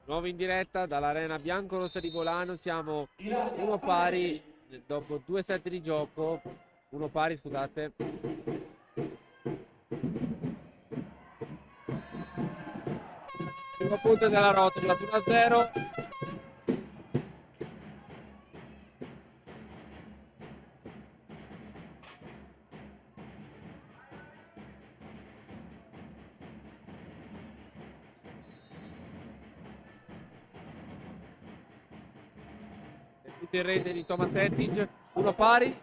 Nuovo in diretta dall'Arena Biancorossa di Volano. Siamo uno pari dopo 2 set di gioco. Uno pari, scusate. Primo punto della rotola, 1-0. Il rete di Thomas Etting, uno pari.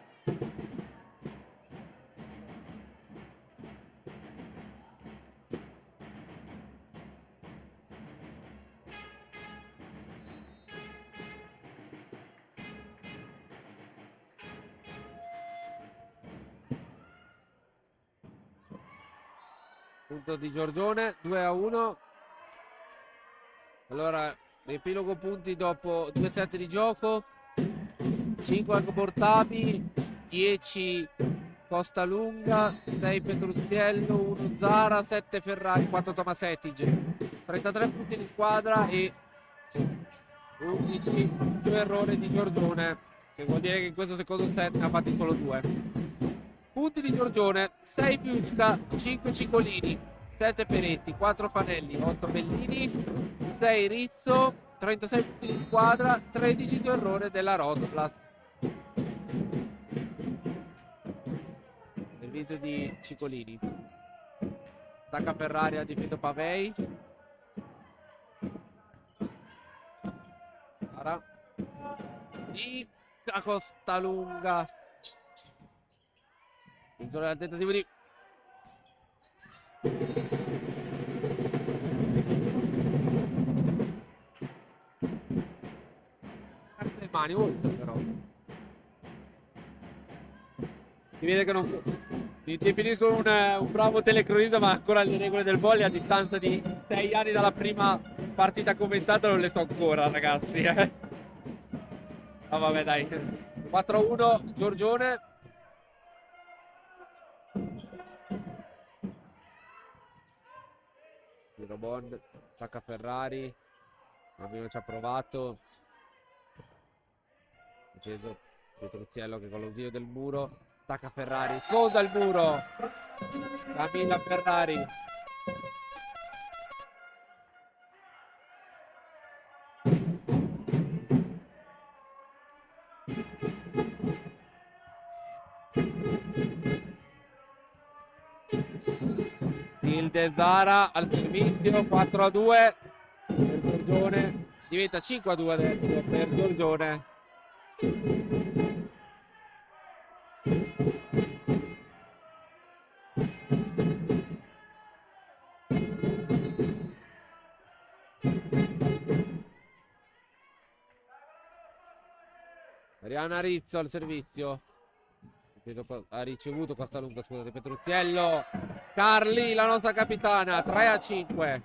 Punto di Giorgione, 2-1. Allora, riepilogo punti dopo 2 set di gioco. 5 Arco Portabi, 10 Costa Lunga, 6 Petruziello, 1 Zara, 7 Ferrari, 4 Thomas Etting. 33 punti di squadra e 11 su errore di Giorgione, che vuol dire che in questo secondo set ne ha fatti solo 2. Punti di Giorgione: 6 Fiusca, 5 Cicolini, 7 Peretti, 4 Fanelli, 8 Bellini, 6 Rizzo, 36 punti di squadra, 13 su errore della Rotoplas. Servizio di Cicolini. Attacca Ferrari, ha difeso Pavei. Di Costa Lunga. Il tentativo di le mani oltre, però si vede che non mi definisco un bravo telecronista, ma ancora le regole del volley a distanza di 6 anni dalla prima partita commentata non le so ancora, ragazzi. Ah, vabbè, dai. 4-1 Giorgione. Robon, attacca Ferrari. Almeno ci ha provato. Difeso Petruziello che con lo zio del muro. Attacca Ferrari, sfonda il muro. Camilla Ferrari. Il Zara al servizio, 4-2 per Giorgione, diventa 5-2 adesso per Giorgione. Ariana Rizzo al servizio. Ha ricevuto Costa Lunga, scusate, Petruziello. Carli, la nostra capitana, 3-5.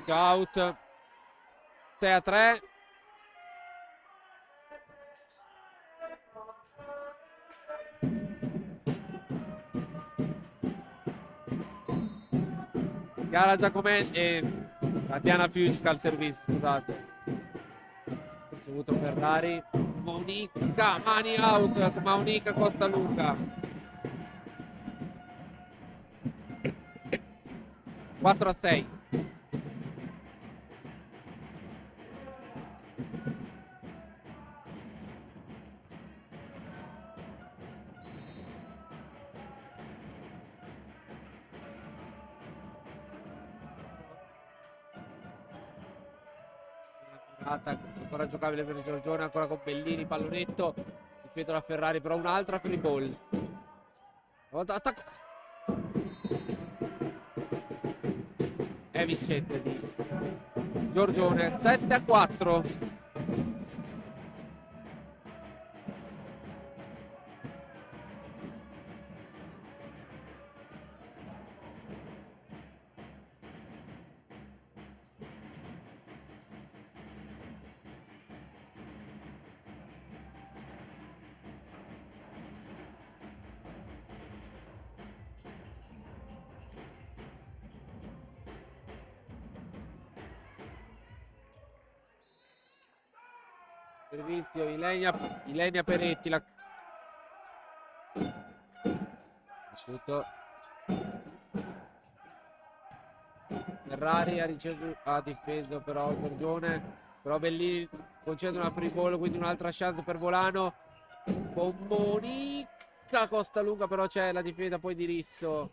Out. 6-3. Chiara Giacomelli e Tatiana Fiusca al servizio, scusate. Ricevuto Ferrari. Monica, mani out, Monica Costa Lunga. 4-6. Ancora giocabile per Giorgione, ancora con Bellini, pallonetto, rispetto alla Ferrari, però un'altra free ball. Attacco. È vincente di Giorgione, 7-4. Servizio, Ilenia Peretti. Asciutto. Ferrari ha difeso però Giorgione. Però Bellini concede una free ball, quindi un'altra chance per Volano. Con Monica Costa Lunga, però c'è la difesa poi di Risso.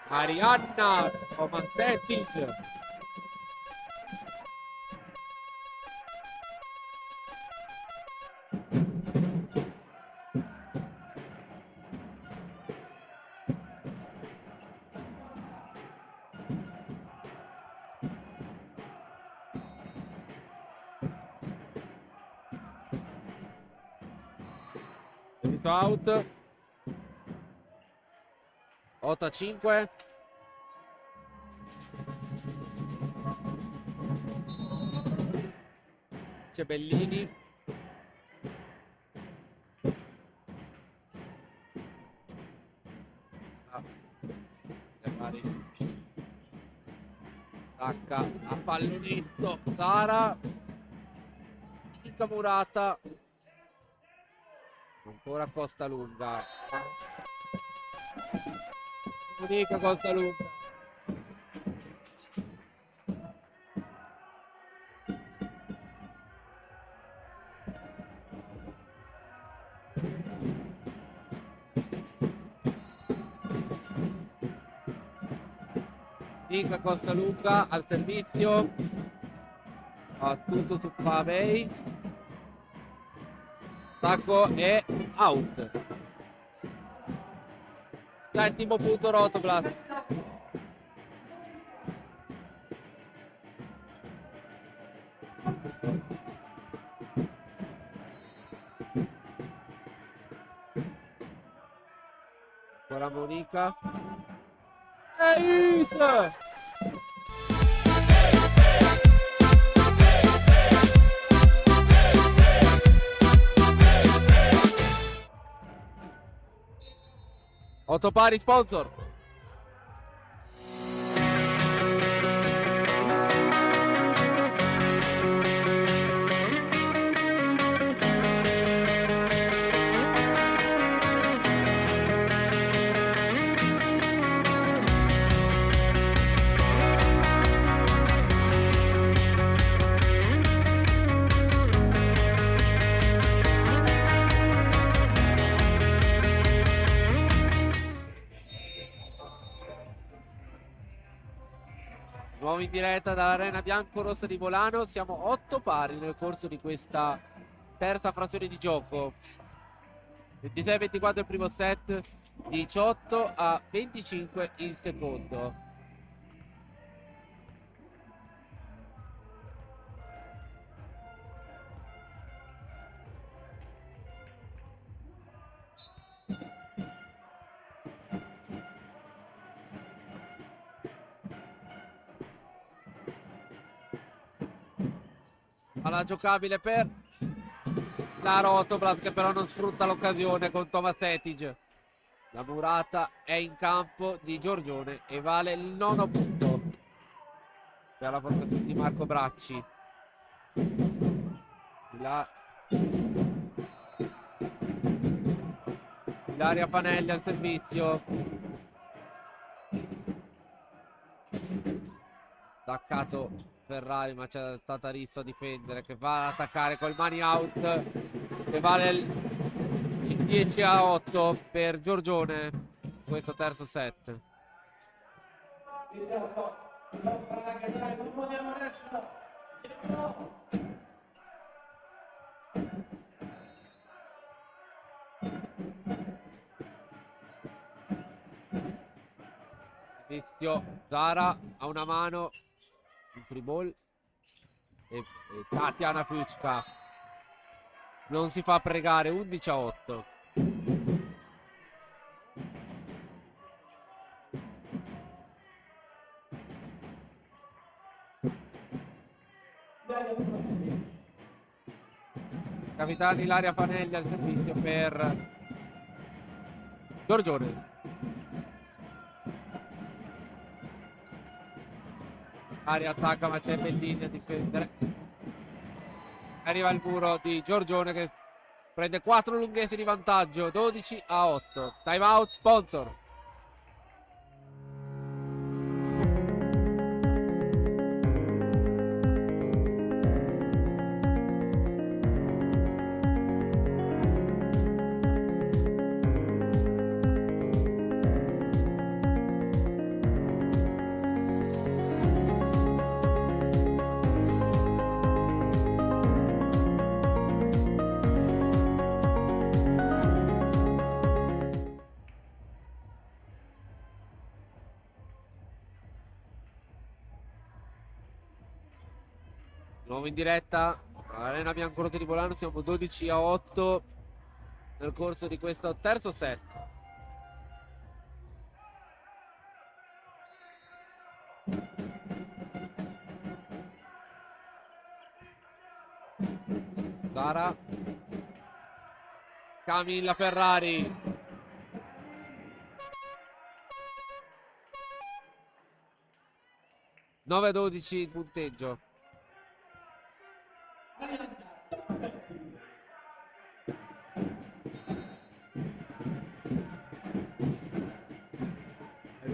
Arianna Tomasetic. Out 8-5. C'è Bellini. Tacca a pallonetto Sara. Murata. Ancora Costa Lunga. Monica Costa Lunga. Monica Costa Lunga al servizio. Ha tutto su Pavei. Tacco e out. Settimo punto Rotoblas. Ancora Monica. Hit! 8 pari sponsor. Nuovo in diretta dall'arena bianco-rossa di Volano. Siamo 8 pari nel corso di questa terza frazione di gioco. 26-24 il primo set, 18-25 il secondo. Alla giocabile per la Rotoblas, che però non sfrutta l'occasione con Tomasetic. La murata è in campo di Giorgione e vale il 9° punto per la formazione di Marco Bracci. Ilaria Panelli al servizio. Attaccato Ferrari, ma c'è stata Risso a difendere, che va ad attaccare col money out, che vale il 10-8 per Giorgione questo terzo set. Inizio Zara a una mano il free ball e Tatiana Fucca non si fa pregare. 11-8. Capitano Ilaria Panelli al servizio per Giorgione. Aria attacca, ma c'è Bellini a difendere. Arriva il muro di Giorgione che prende 4 lunghezze di vantaggio, 12-8. Time out sponsor. Nuovo in diretta, Arena Biancorotta di Bolano, siamo 12-8 nel corso di questo terzo set. Sara, Camilla Ferrari, (9 a 12) il punteggio.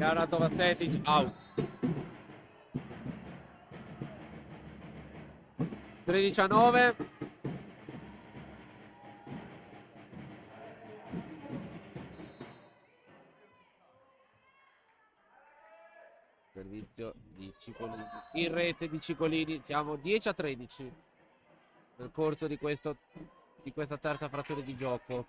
Gara Tovasetic out. 13-9. Servizio di Cicolini. In rete di Cicolini. Siamo 10-13 nel corso di questa terza frazione di gioco.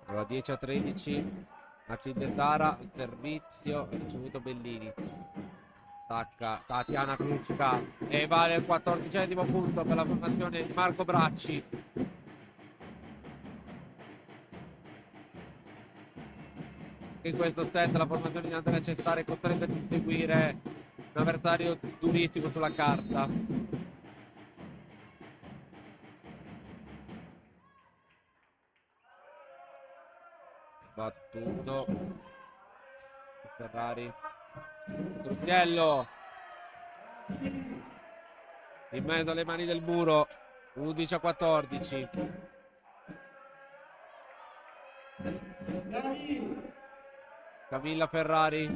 Allora 10-13. Matilde Sara, il servizio ricevuto Bellini. Attacca Tatiana Kruczka e vale il 14° punto per la formazione di Marco Bracci. In questo set la formazione di Andrea Cestare è costretta a inseguire un avversario durissimo sulla carta. Battuto Ferrari, Truzziello in mezzo alle mani del muro. 11-14. Camilla Ferrari,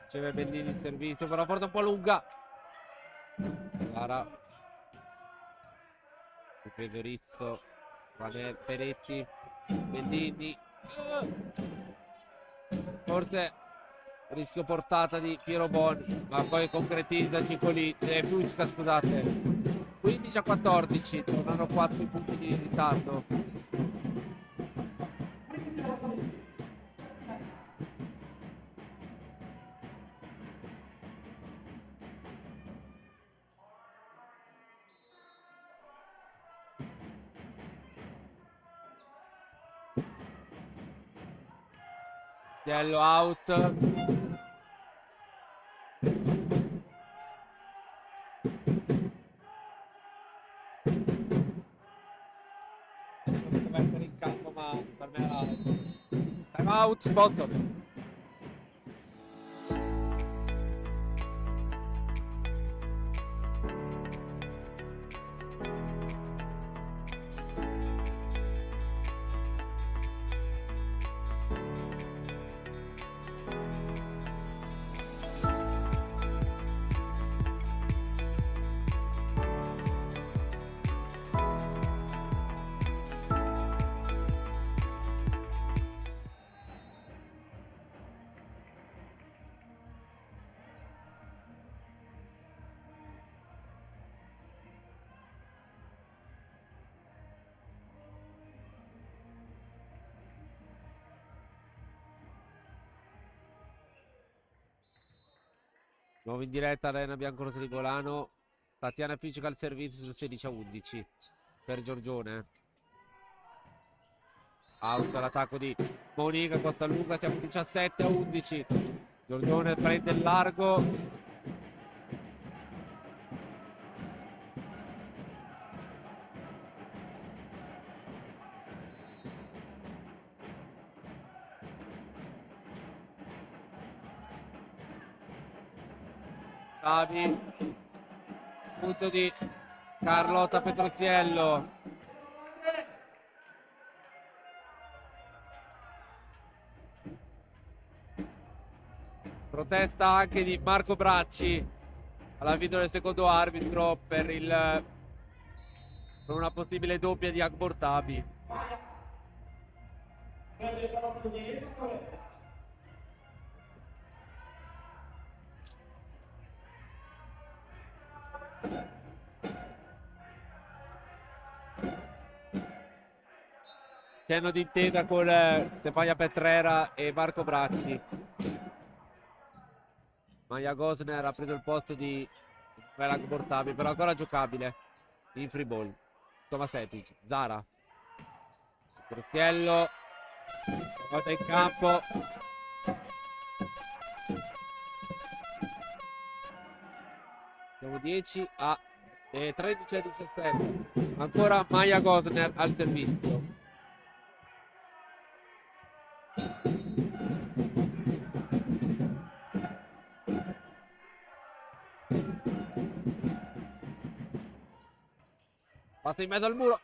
riceve Bellini il servizio per la porta un po' lunga. Sara, ripreso Rizzo, Peretti, Bellini, forse rischio portata di Piero Bon, ma poi concretizza Cicolini, Kruczka, scusate. 15-14, tornano 4 i punti di ritardo. Yellow out. Deve essere in campo, ma per me era time out sponsor. Nuovo in diretta Arena Biancorossa di Bolano. Tatiana Fisica al servizio sul 16-11 per Giorgione. Out all'attacco di Monica Costalunga, siamo 17-11. Giorgione prende il largo. Tavi. Punto di Carlotta Petroziello. Protesta anche di Marco Bracci all'avvio del secondo arbitro per una possibile doppia di Akbor Tabi. Cenno d'intesa con Stefania Petrera e Marco Bracci. Maya Gosner ha preso il posto di Velag Bortabi, però ancora giocabile in free ball. Tomasetic, Zara, Crustiello, volta in campo. Siamo 10 a 13 a 17. Ancora Maya Gosner al servizio. Passa in mezzo al muro.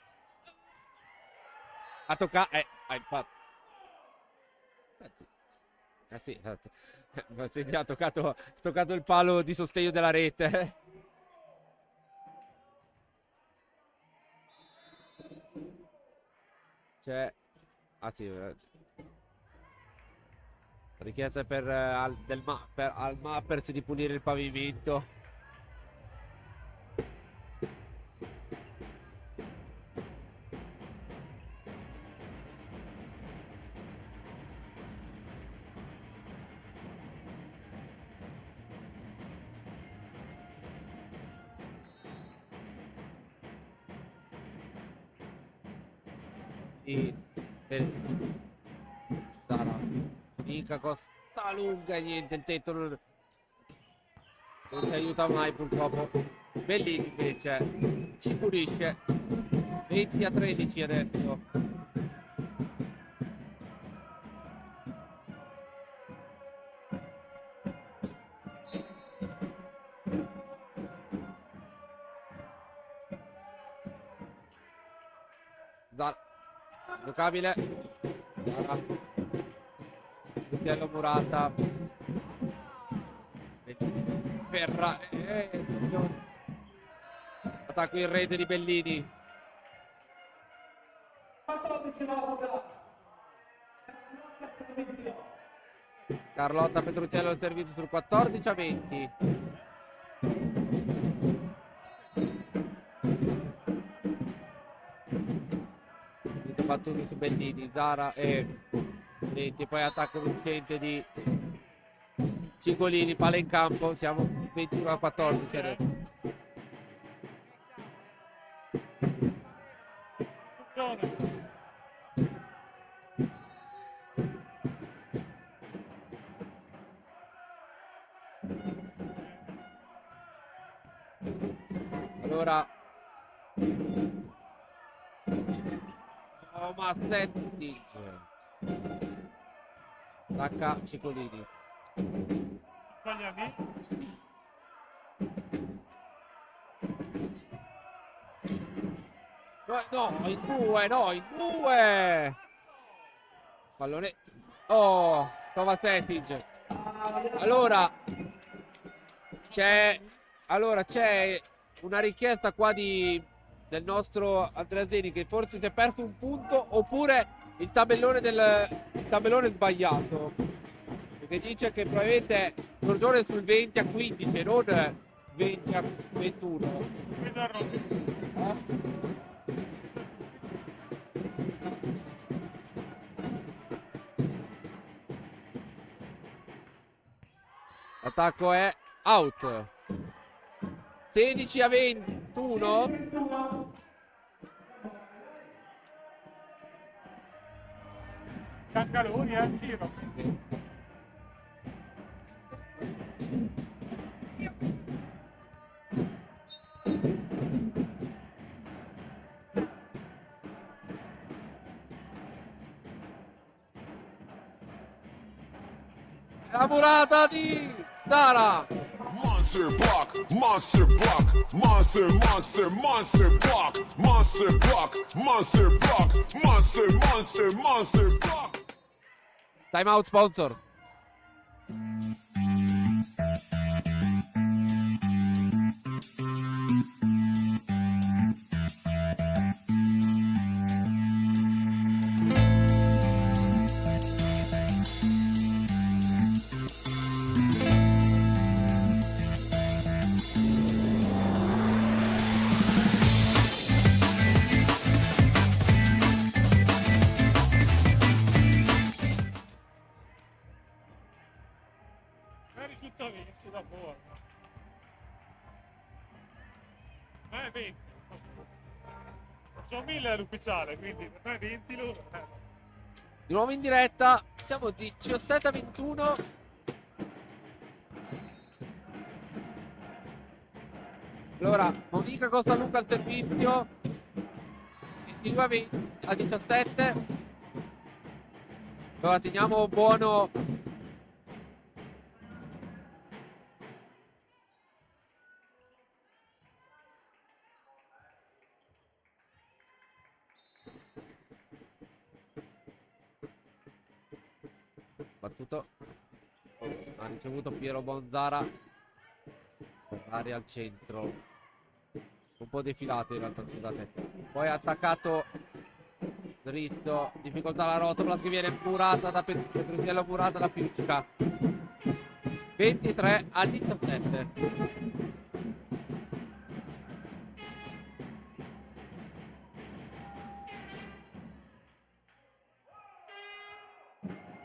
Ha toccato. Infatti. Sì, esatto. Ha toccato il palo di sostegno della rete. C'è. Ah sì. Richiesta per al Mappers di pulire il pavimento. Zara Mica costa lunga e niente, il tetto non ti aiuta mai purtroppo. Bellini invece ci pulisce. 20 a 13 adesso. Zara giocabile. Zara Murata. Ferra. Attacco in rete di Bellini. Carlotta Petruccello al servizio sul 14 a 20. Battuti su Bellini, Zara e 20, poi attacco vincente di Cigolini, palla in campo, siamo 21 a 14 adesso. Allora Massetti attacca Ciccolini. No, in due. Pallone. Oh, Tomasetic. Allora c'è una richiesta qua del nostro Andreaseni, che forse si è perso un punto, oppure il tabellone è sbagliato, perché dice che probabilmente Giorgione è sul 20 a 15 e non 20 a 21. L'attacco è out. 16 a 21. Cancaloni al tiro. La murata di Zara. Monster block, monster block, monster, monster, monster block, monster block, monster block, monster, monster, monster block. Time out sponsor. Non risulta 20 da buono. 20. Sono 1000 all'ufficiale, quindi per me 20 loro. Di nuovo in diretta. Siamo 17-21. Allora, Monica Costaluca al servizio. 22-17. Allora, teniamo buono. Battuto. Ha ricevuto Piero Bonzara. Area al centro. Un po' defilato in realtà, scusate. Poi ha attaccato dritto. Difficoltà alla rotola che viene murata da Petruzzello, murata da Fiucca. 23-17.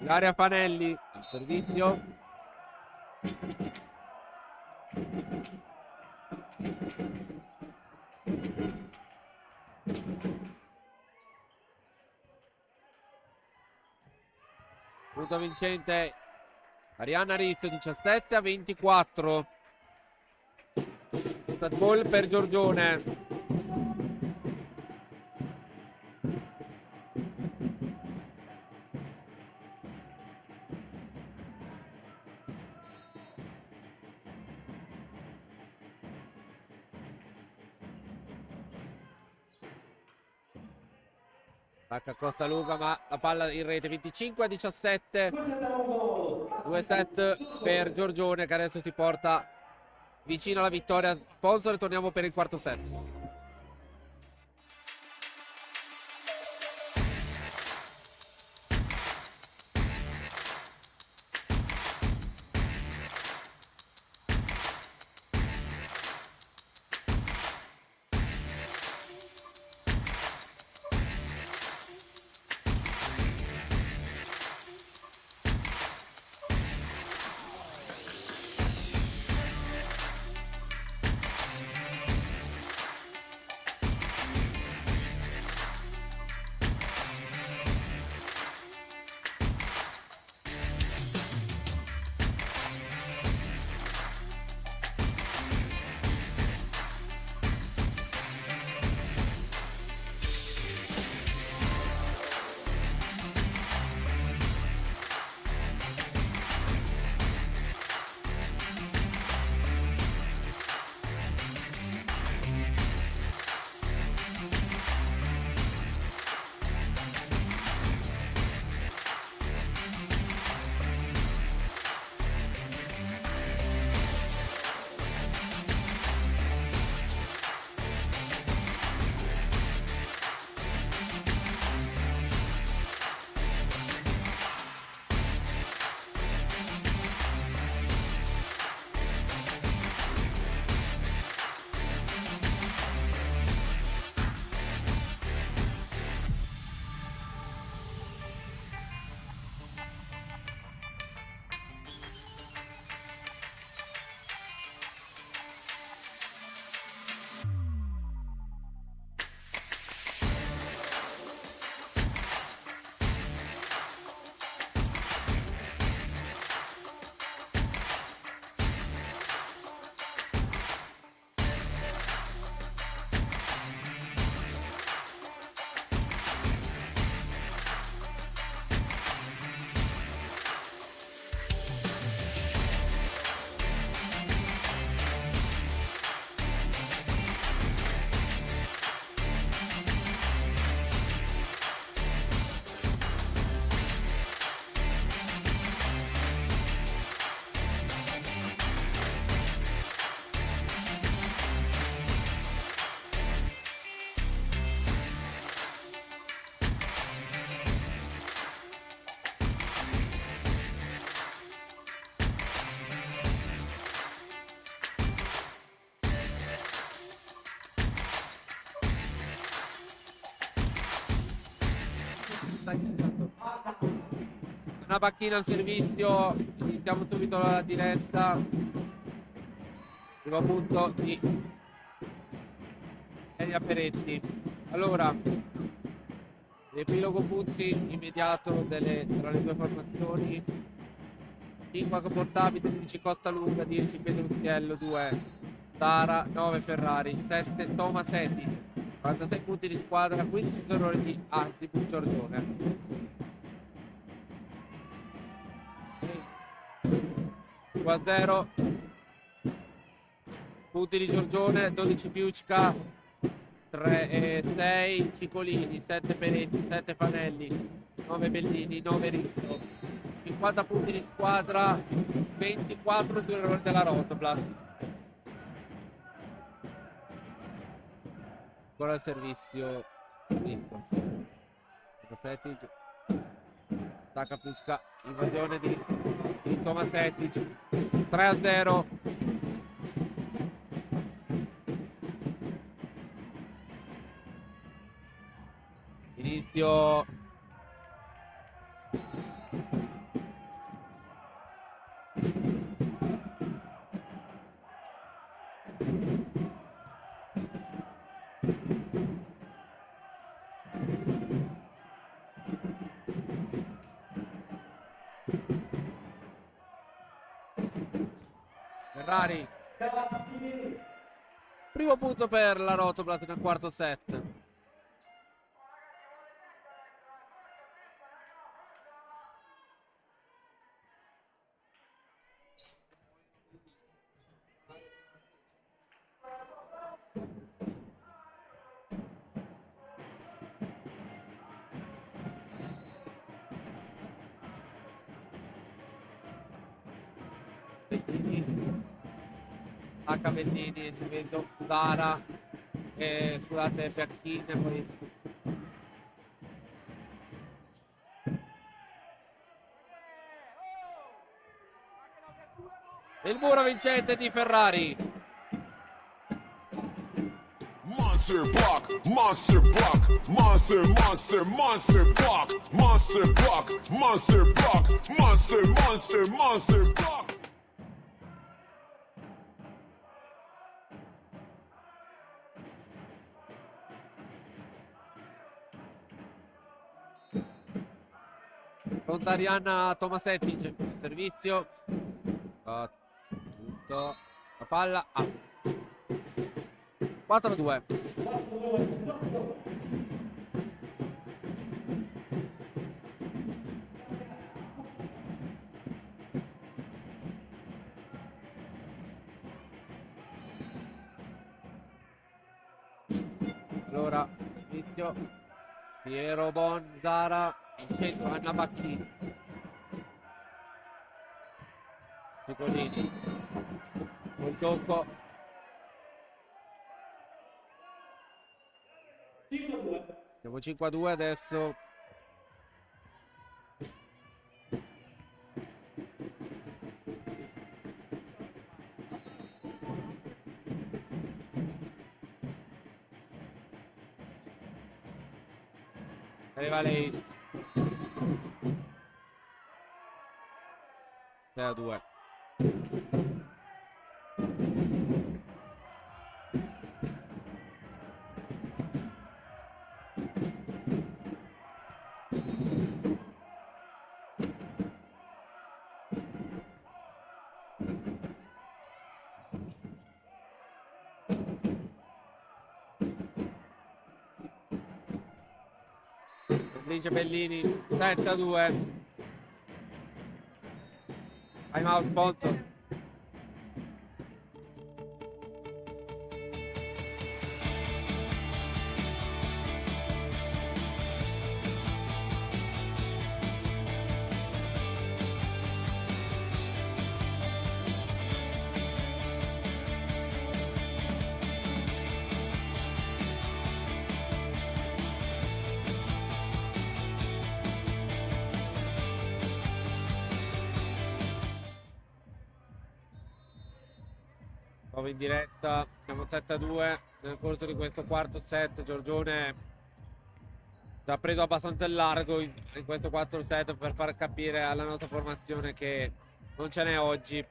Ilaria Fanelli al servizio. Punto vincente Arianna Rizzo, 17-24. Set ball per Giorgione. Attacca Costaluca, ma la palla in rete. 25-17. 2 set per Giorgione, che adesso si porta vicino alla vittoria. Sponsor, e torniamo per il quarto set. Una bacchina al servizio, iniziamo subito la diretta. Primo punto di Elia Peretti. Allora, riepilogo punti immediato tra le due formazioni. 5 portavi, 13 Costa Lunga, 10 Pedrucchiello, 2 Tara, 9 Ferrari, 7 Tomasetti, 46 punti di squadra, 15 errori di Antipus Giorgione. 2-0 punti di Giorgione, 12 Piucca, 6 Cicolini, 7 Peretti, 7 Fanelli, 9 Bellini, 9 Rizzo, 50 punti di squadra, 24 sull'errore della Rotoplas. Ancora il servizio Rizzo, Tomasetti, attacca Piucca, invasione di Tomasetti, 3-0. Inizio Ferrari, primo punto per la Rotoplas nel quarto set. H. Bellini, vedo Dara, scusate, Piacchine, poi il muro vincente di Ferrari. Monster block, monster block, monster, monster, monster block, monster block, monster block, monster, monster, monster block. Pronta Arianna Tomasetti, servizio, tutto, la palla, 4-2. Allora, servizio, Piero Bonzara. In centro Anna Bacchini, Cicolini, col tocco, siamo 5-2 adesso. Arriva lei. 6-2. Dice Bellini, 7-2. Time out sponsor. Nuovo in diretta, siamo 7-2 nel corso di questo quarto set. Giorgione Già preso abbastanza il largo in questo 4-7 per far capire alla nostra formazione che non ce n'è oggi.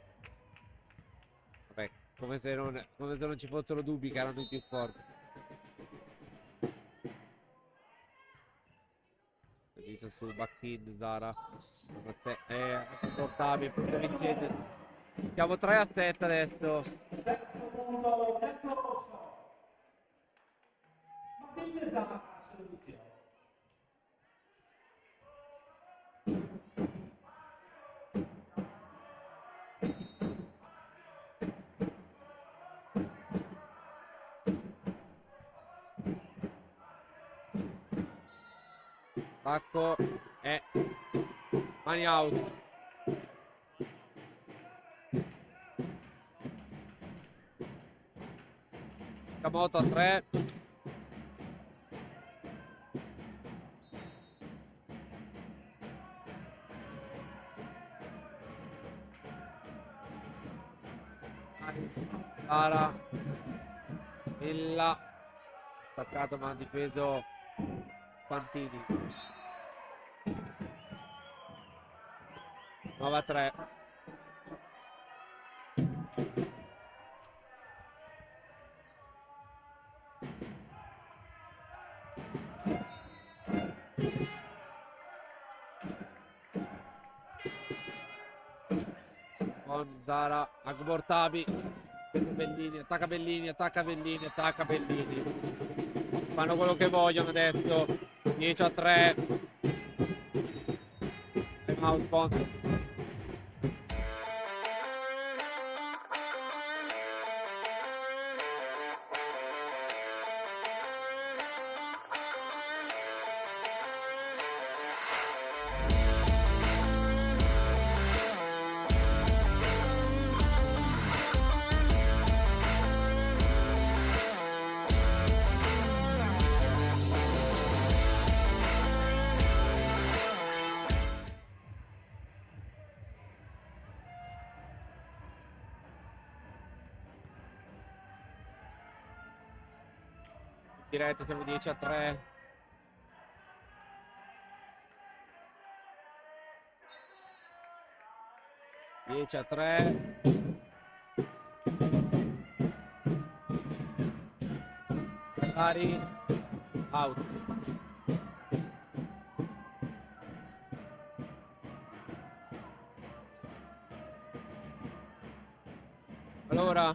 Vabbè, come se non ci fossero dubbi che erano i più forti. Servizio su Bacchin, Zara. Portavi, punto vincente. Siamo 3-7 adesso. Attacco e mani out. Kamoto a 3. Sara Villa attaccato ma ha difeso Fantini. 9-3. Con Zara Agbortabi, Bellini, attacca Bellini, attacca Bellini, attacca Bellini. Fanno quello che vogliono adesso. 10-3. Time out point. Diretto siamo 10-3. Dieci a 3. Ferrari out. Allora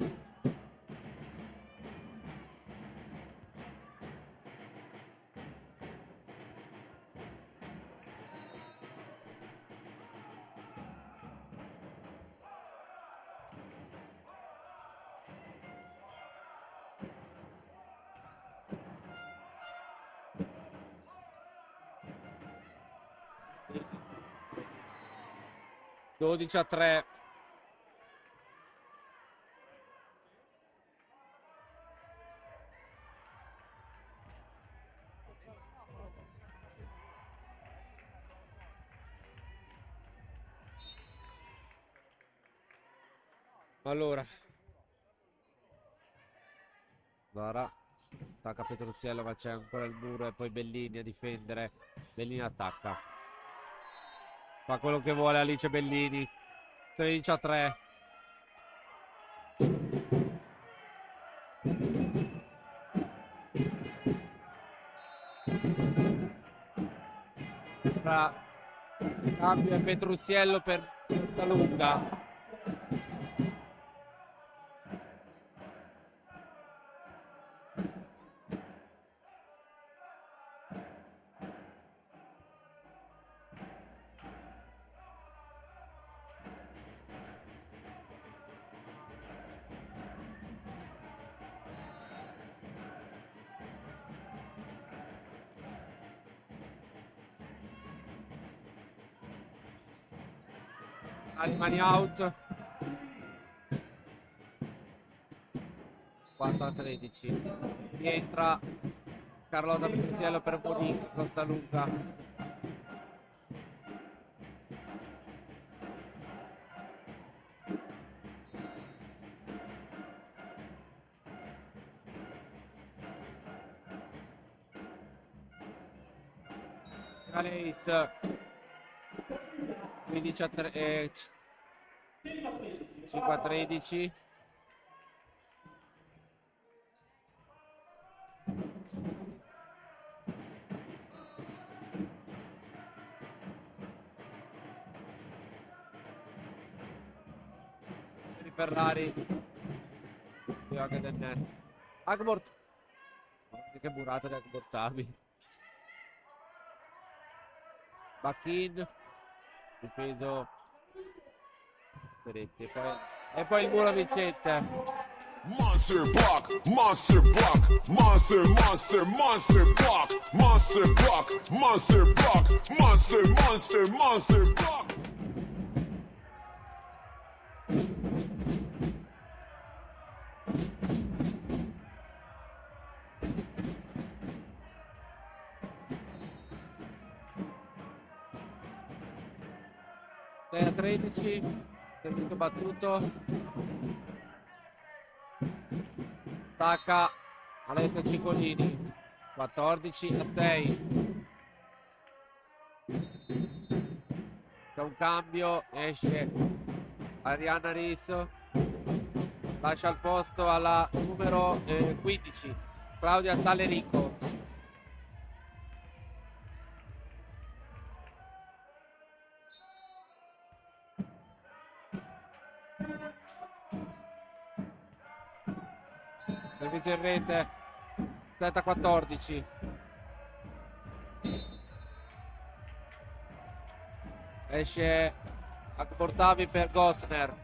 dodici a 3. Allora Zara attacca Petrucciello ma c'è ancora il muro e poi Bellini a difendere. Bellini attacca, fa quello che vuole Alice Bellini. 13 a 3. Cambio e Petrucciello per questa lunga. Mani out. 4 a 13. Rientra Carlotta Petrucciello per Monique, Costa Lunga. Ace 15 a 3, 5 a 13. Ferrari anche del net. Akbort, che burrata di Akbortavi. Bakin difeso Peretti, e poi il muro vincente. Monster block, monster block, monster, monster, monster block, monster block, monster block, monster, monster, monster block. A 13, servizio battuto, stacca Alessio Ciccolini, 14 a 6, c'è un cambio, esce Arianna Risso, lascia il posto alla numero 15, Claudia Tallerico. Servizio in rete, 7 a 14. Esce Akbortavi per Gosner.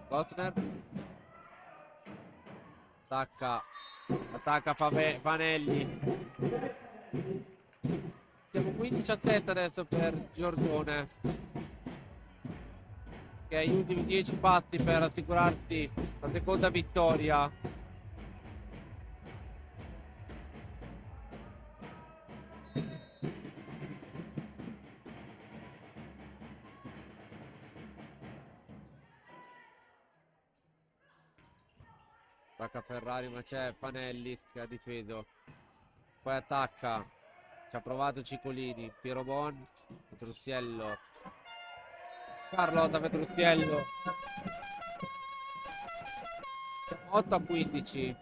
Gosner attacca Vanelli. Siamo 15 a 7 adesso per Giorgione, che ha gli ultimi 10 passi per assicurarsi la seconda vittoria. Attacca Ferrari, ma c'è Panelli che ha difeso. Poi attacca, ci ha provato Ciccolini, Piero Bon, Petrucciello, Carlotta Petrucciello. 8 a 15.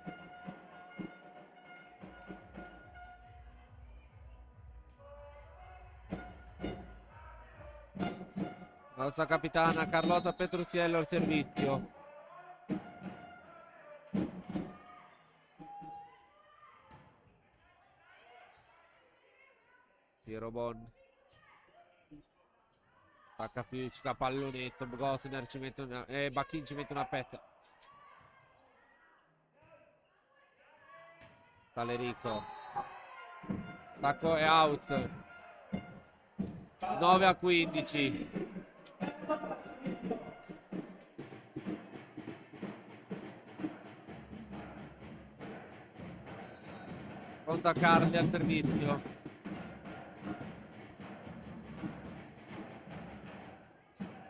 La nostra capitana Carlotta Petrucciello al servizio. Piero Bon attacca Fiucica, pallonetto, Gosner ci mette una, Bacchin ci mette una pezza. Talerico, attacco è out. 9 a 15. Pronta Carli al servizio.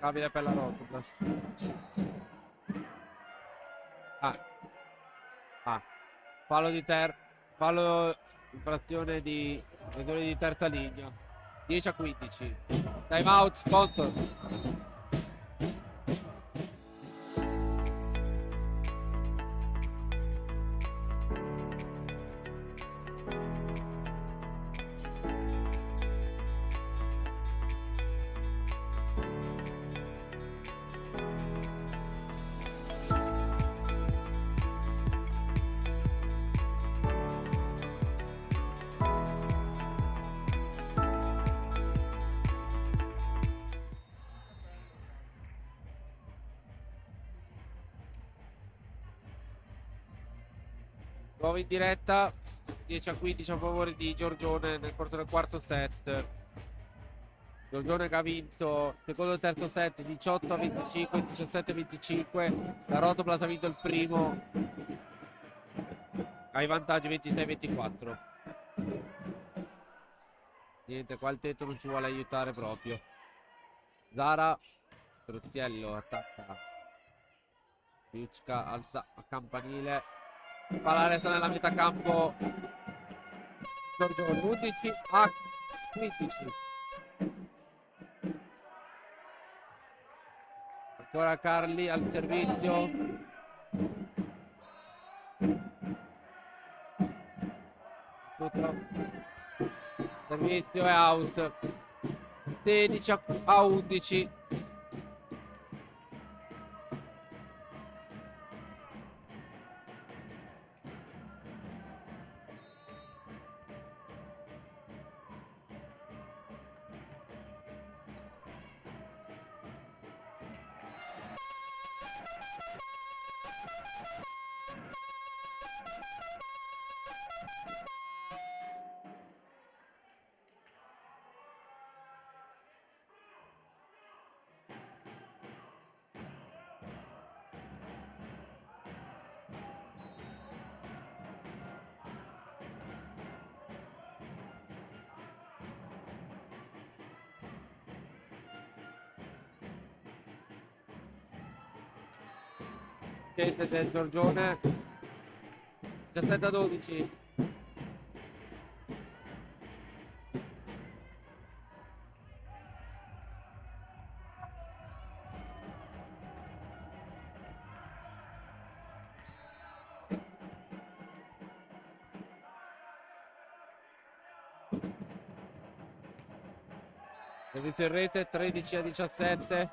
Cabile per la rotola. Fallo infrazione di errore di terza linea. 10 a 15. Time out, sponsor. Nuovo in diretta, 10 a 15 a favore di Giorgione nel corso del quarto set. Giorgione che ha vinto il secondo e terzo set 18 a 25, 17 a 25. La Rotoplas ha vinto il primo ai vantaggi 26 a 24. Niente, qua il tetto non ci vuole aiutare proprio. Zara, Truziello attacca. Piucca alza a campanile. Palla resta nella metà campo. Giorgione 11 a 15. Ancora Carli al servizio. Servizio è out. 16 a 11. Siete del Giorgione 17 a 12. Servizio in rete 13 a 17.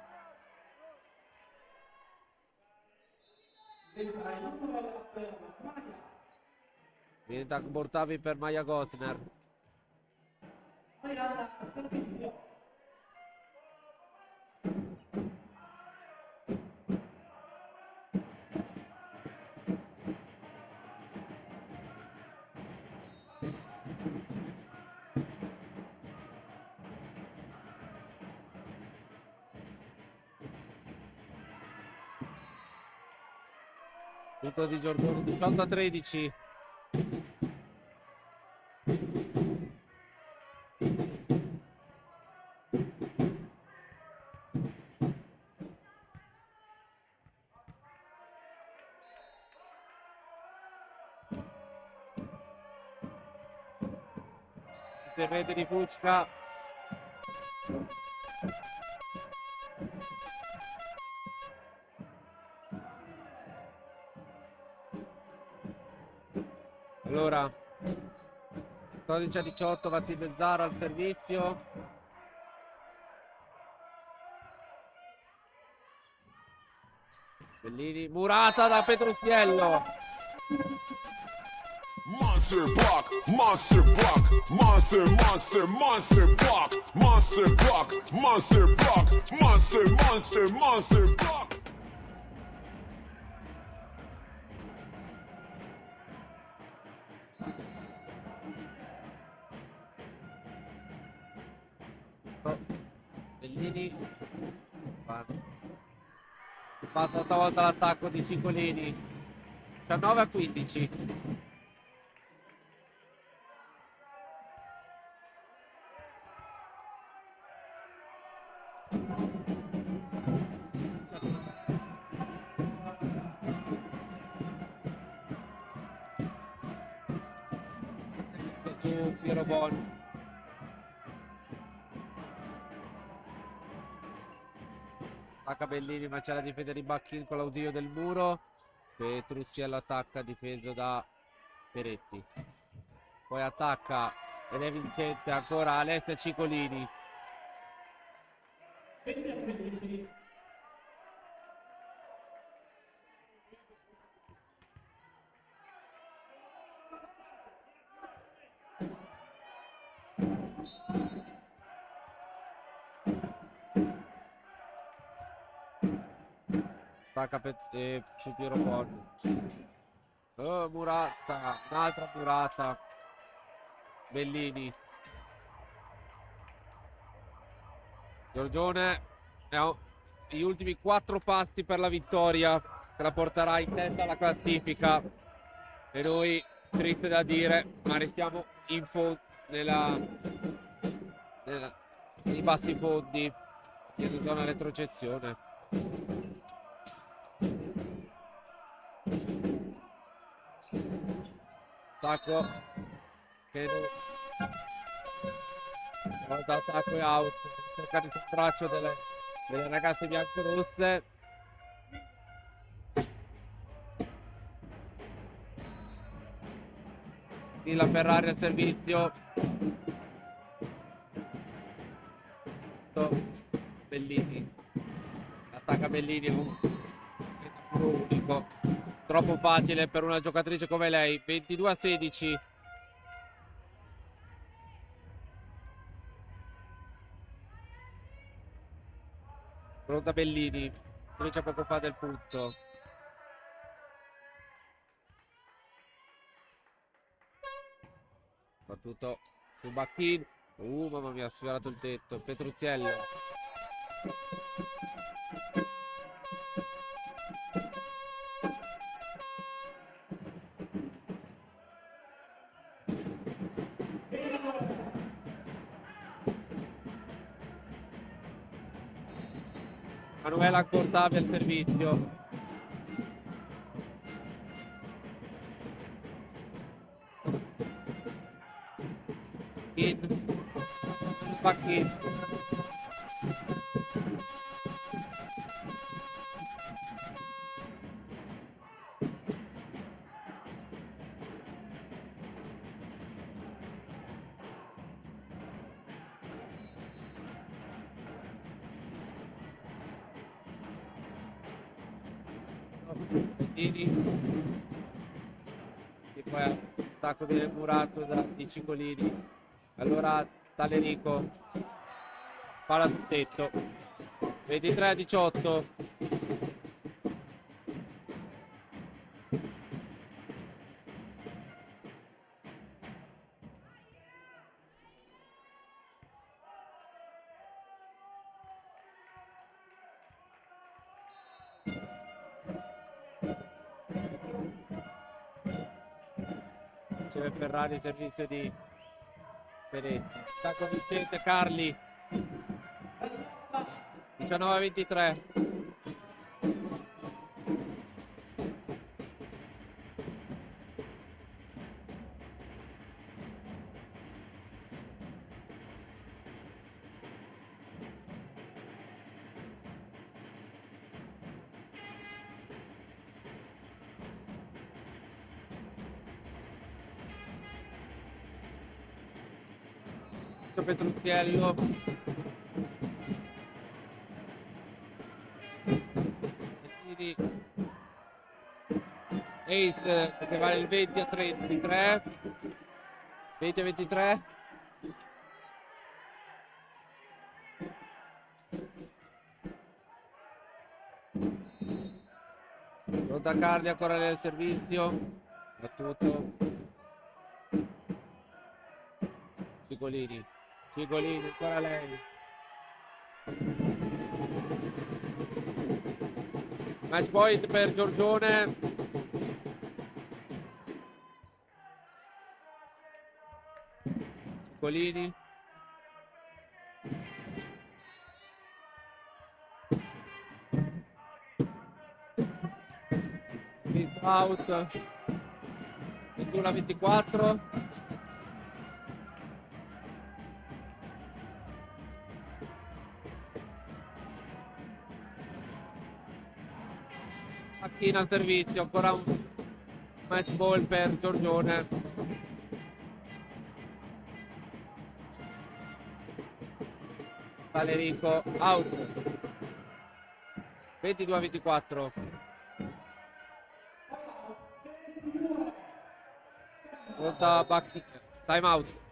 Viene da Bortavi per Maya Gosner. Punto di Giordano 18 a 13. In rete di Fucca. Allora 12 a 18 Matilde Zara al servizio. Bellini, murata da Petrucciello. Monster block, monster block, monster, monster, monster block, monster block, monster block, monster, monster, monster block. Bellini. Passa stavolta l'attacco di Ciccolini. 19 a 15. Su Piero Bon. Attacca Bellini, ma c'è la difesa di Bacchin con l'audio del muro. Petrucciello attacca, difeso da Peretti. Poi attacca ed è vincente ancora Alessia Ciccolini. Attacca su Piero Bon. Oh, murata, un'altra murata. Bellini. Giorgione gli ultimi 4 passi per la vittoria che la porterà in testa alla classifica. E noi, triste da dire, ma restiamo in fondo nei bassi fondi in zona retrocezione. Attacco che attacco e out, cercare il braccio delle ragazze biancorosse. La Ferrari al servizio. Bellini attacca Bellini, un tiro unico troppo facile per una giocatrice come lei. 22-16. Pronta Bellini, invece poco fa del punto. Battuto sul back-in. Mamma mia, ha sfiorato il tetto. Petruziello. Manuela Cortavi al servizio. Back in. E poi attacco viene murato di Cingolini. Allora Talerico palla sul tetto. 23-18. C'è Ferrari, servizio di Peretti. Attacco vincente Carli. 19-23. Petrucchiello. Ace che vale il 20-23. 20-23. Pronta Carli ancora nel servizio. Battuto. Cigolini. Cigolini, ancora lei. Match point per Giorgione. Cigolini. Miss out. 21-24. Macchina al servizio, ancora un match ball per Giorgione. Valerico out. 22-24. Pronta back, time out.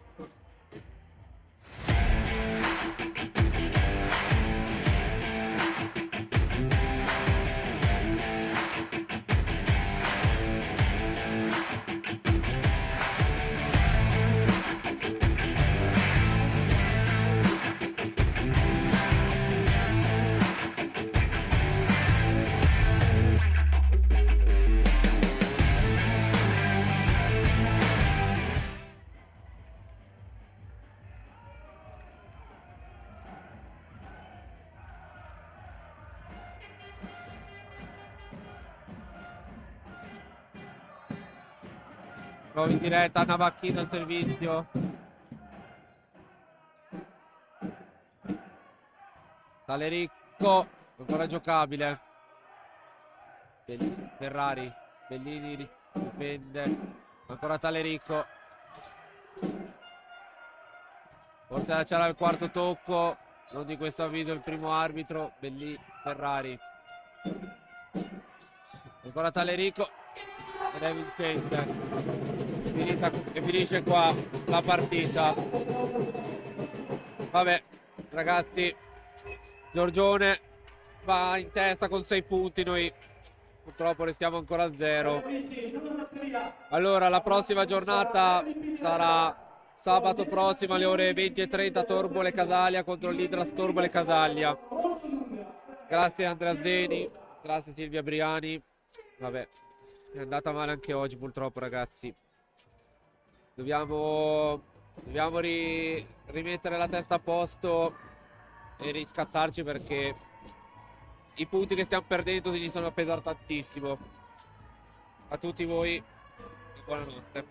Provo in diretta, Navacchino al servizio. Talericco, ancora giocabile. Ferrari, Bellini difende. Ancora Talericco. Forse c'era il quarto tocco. Non di questo avviso il primo arbitro. Bellini, Ferrari. Ancora Talericco. Ed è vincente. E finisce qua la partita. Vabbè, ragazzi, Giorgione va in testa con 6 punti. Noi purtroppo restiamo ancora a 0. Allora, la prossima giornata sarà sabato prossimo alle ore 20:30, Torbole Casaglia contro l'Idras Torbole Casaglia. Grazie Andrea Zeni, grazie Silvia Briani. Vabbè, è andata male anche oggi purtroppo, ragazzi. Dobbiamo rimettere la testa a posto e riscattarci, perché i punti che stiamo perdendo si iniziano a pesare tantissimo. A tutti voi, buonanotte.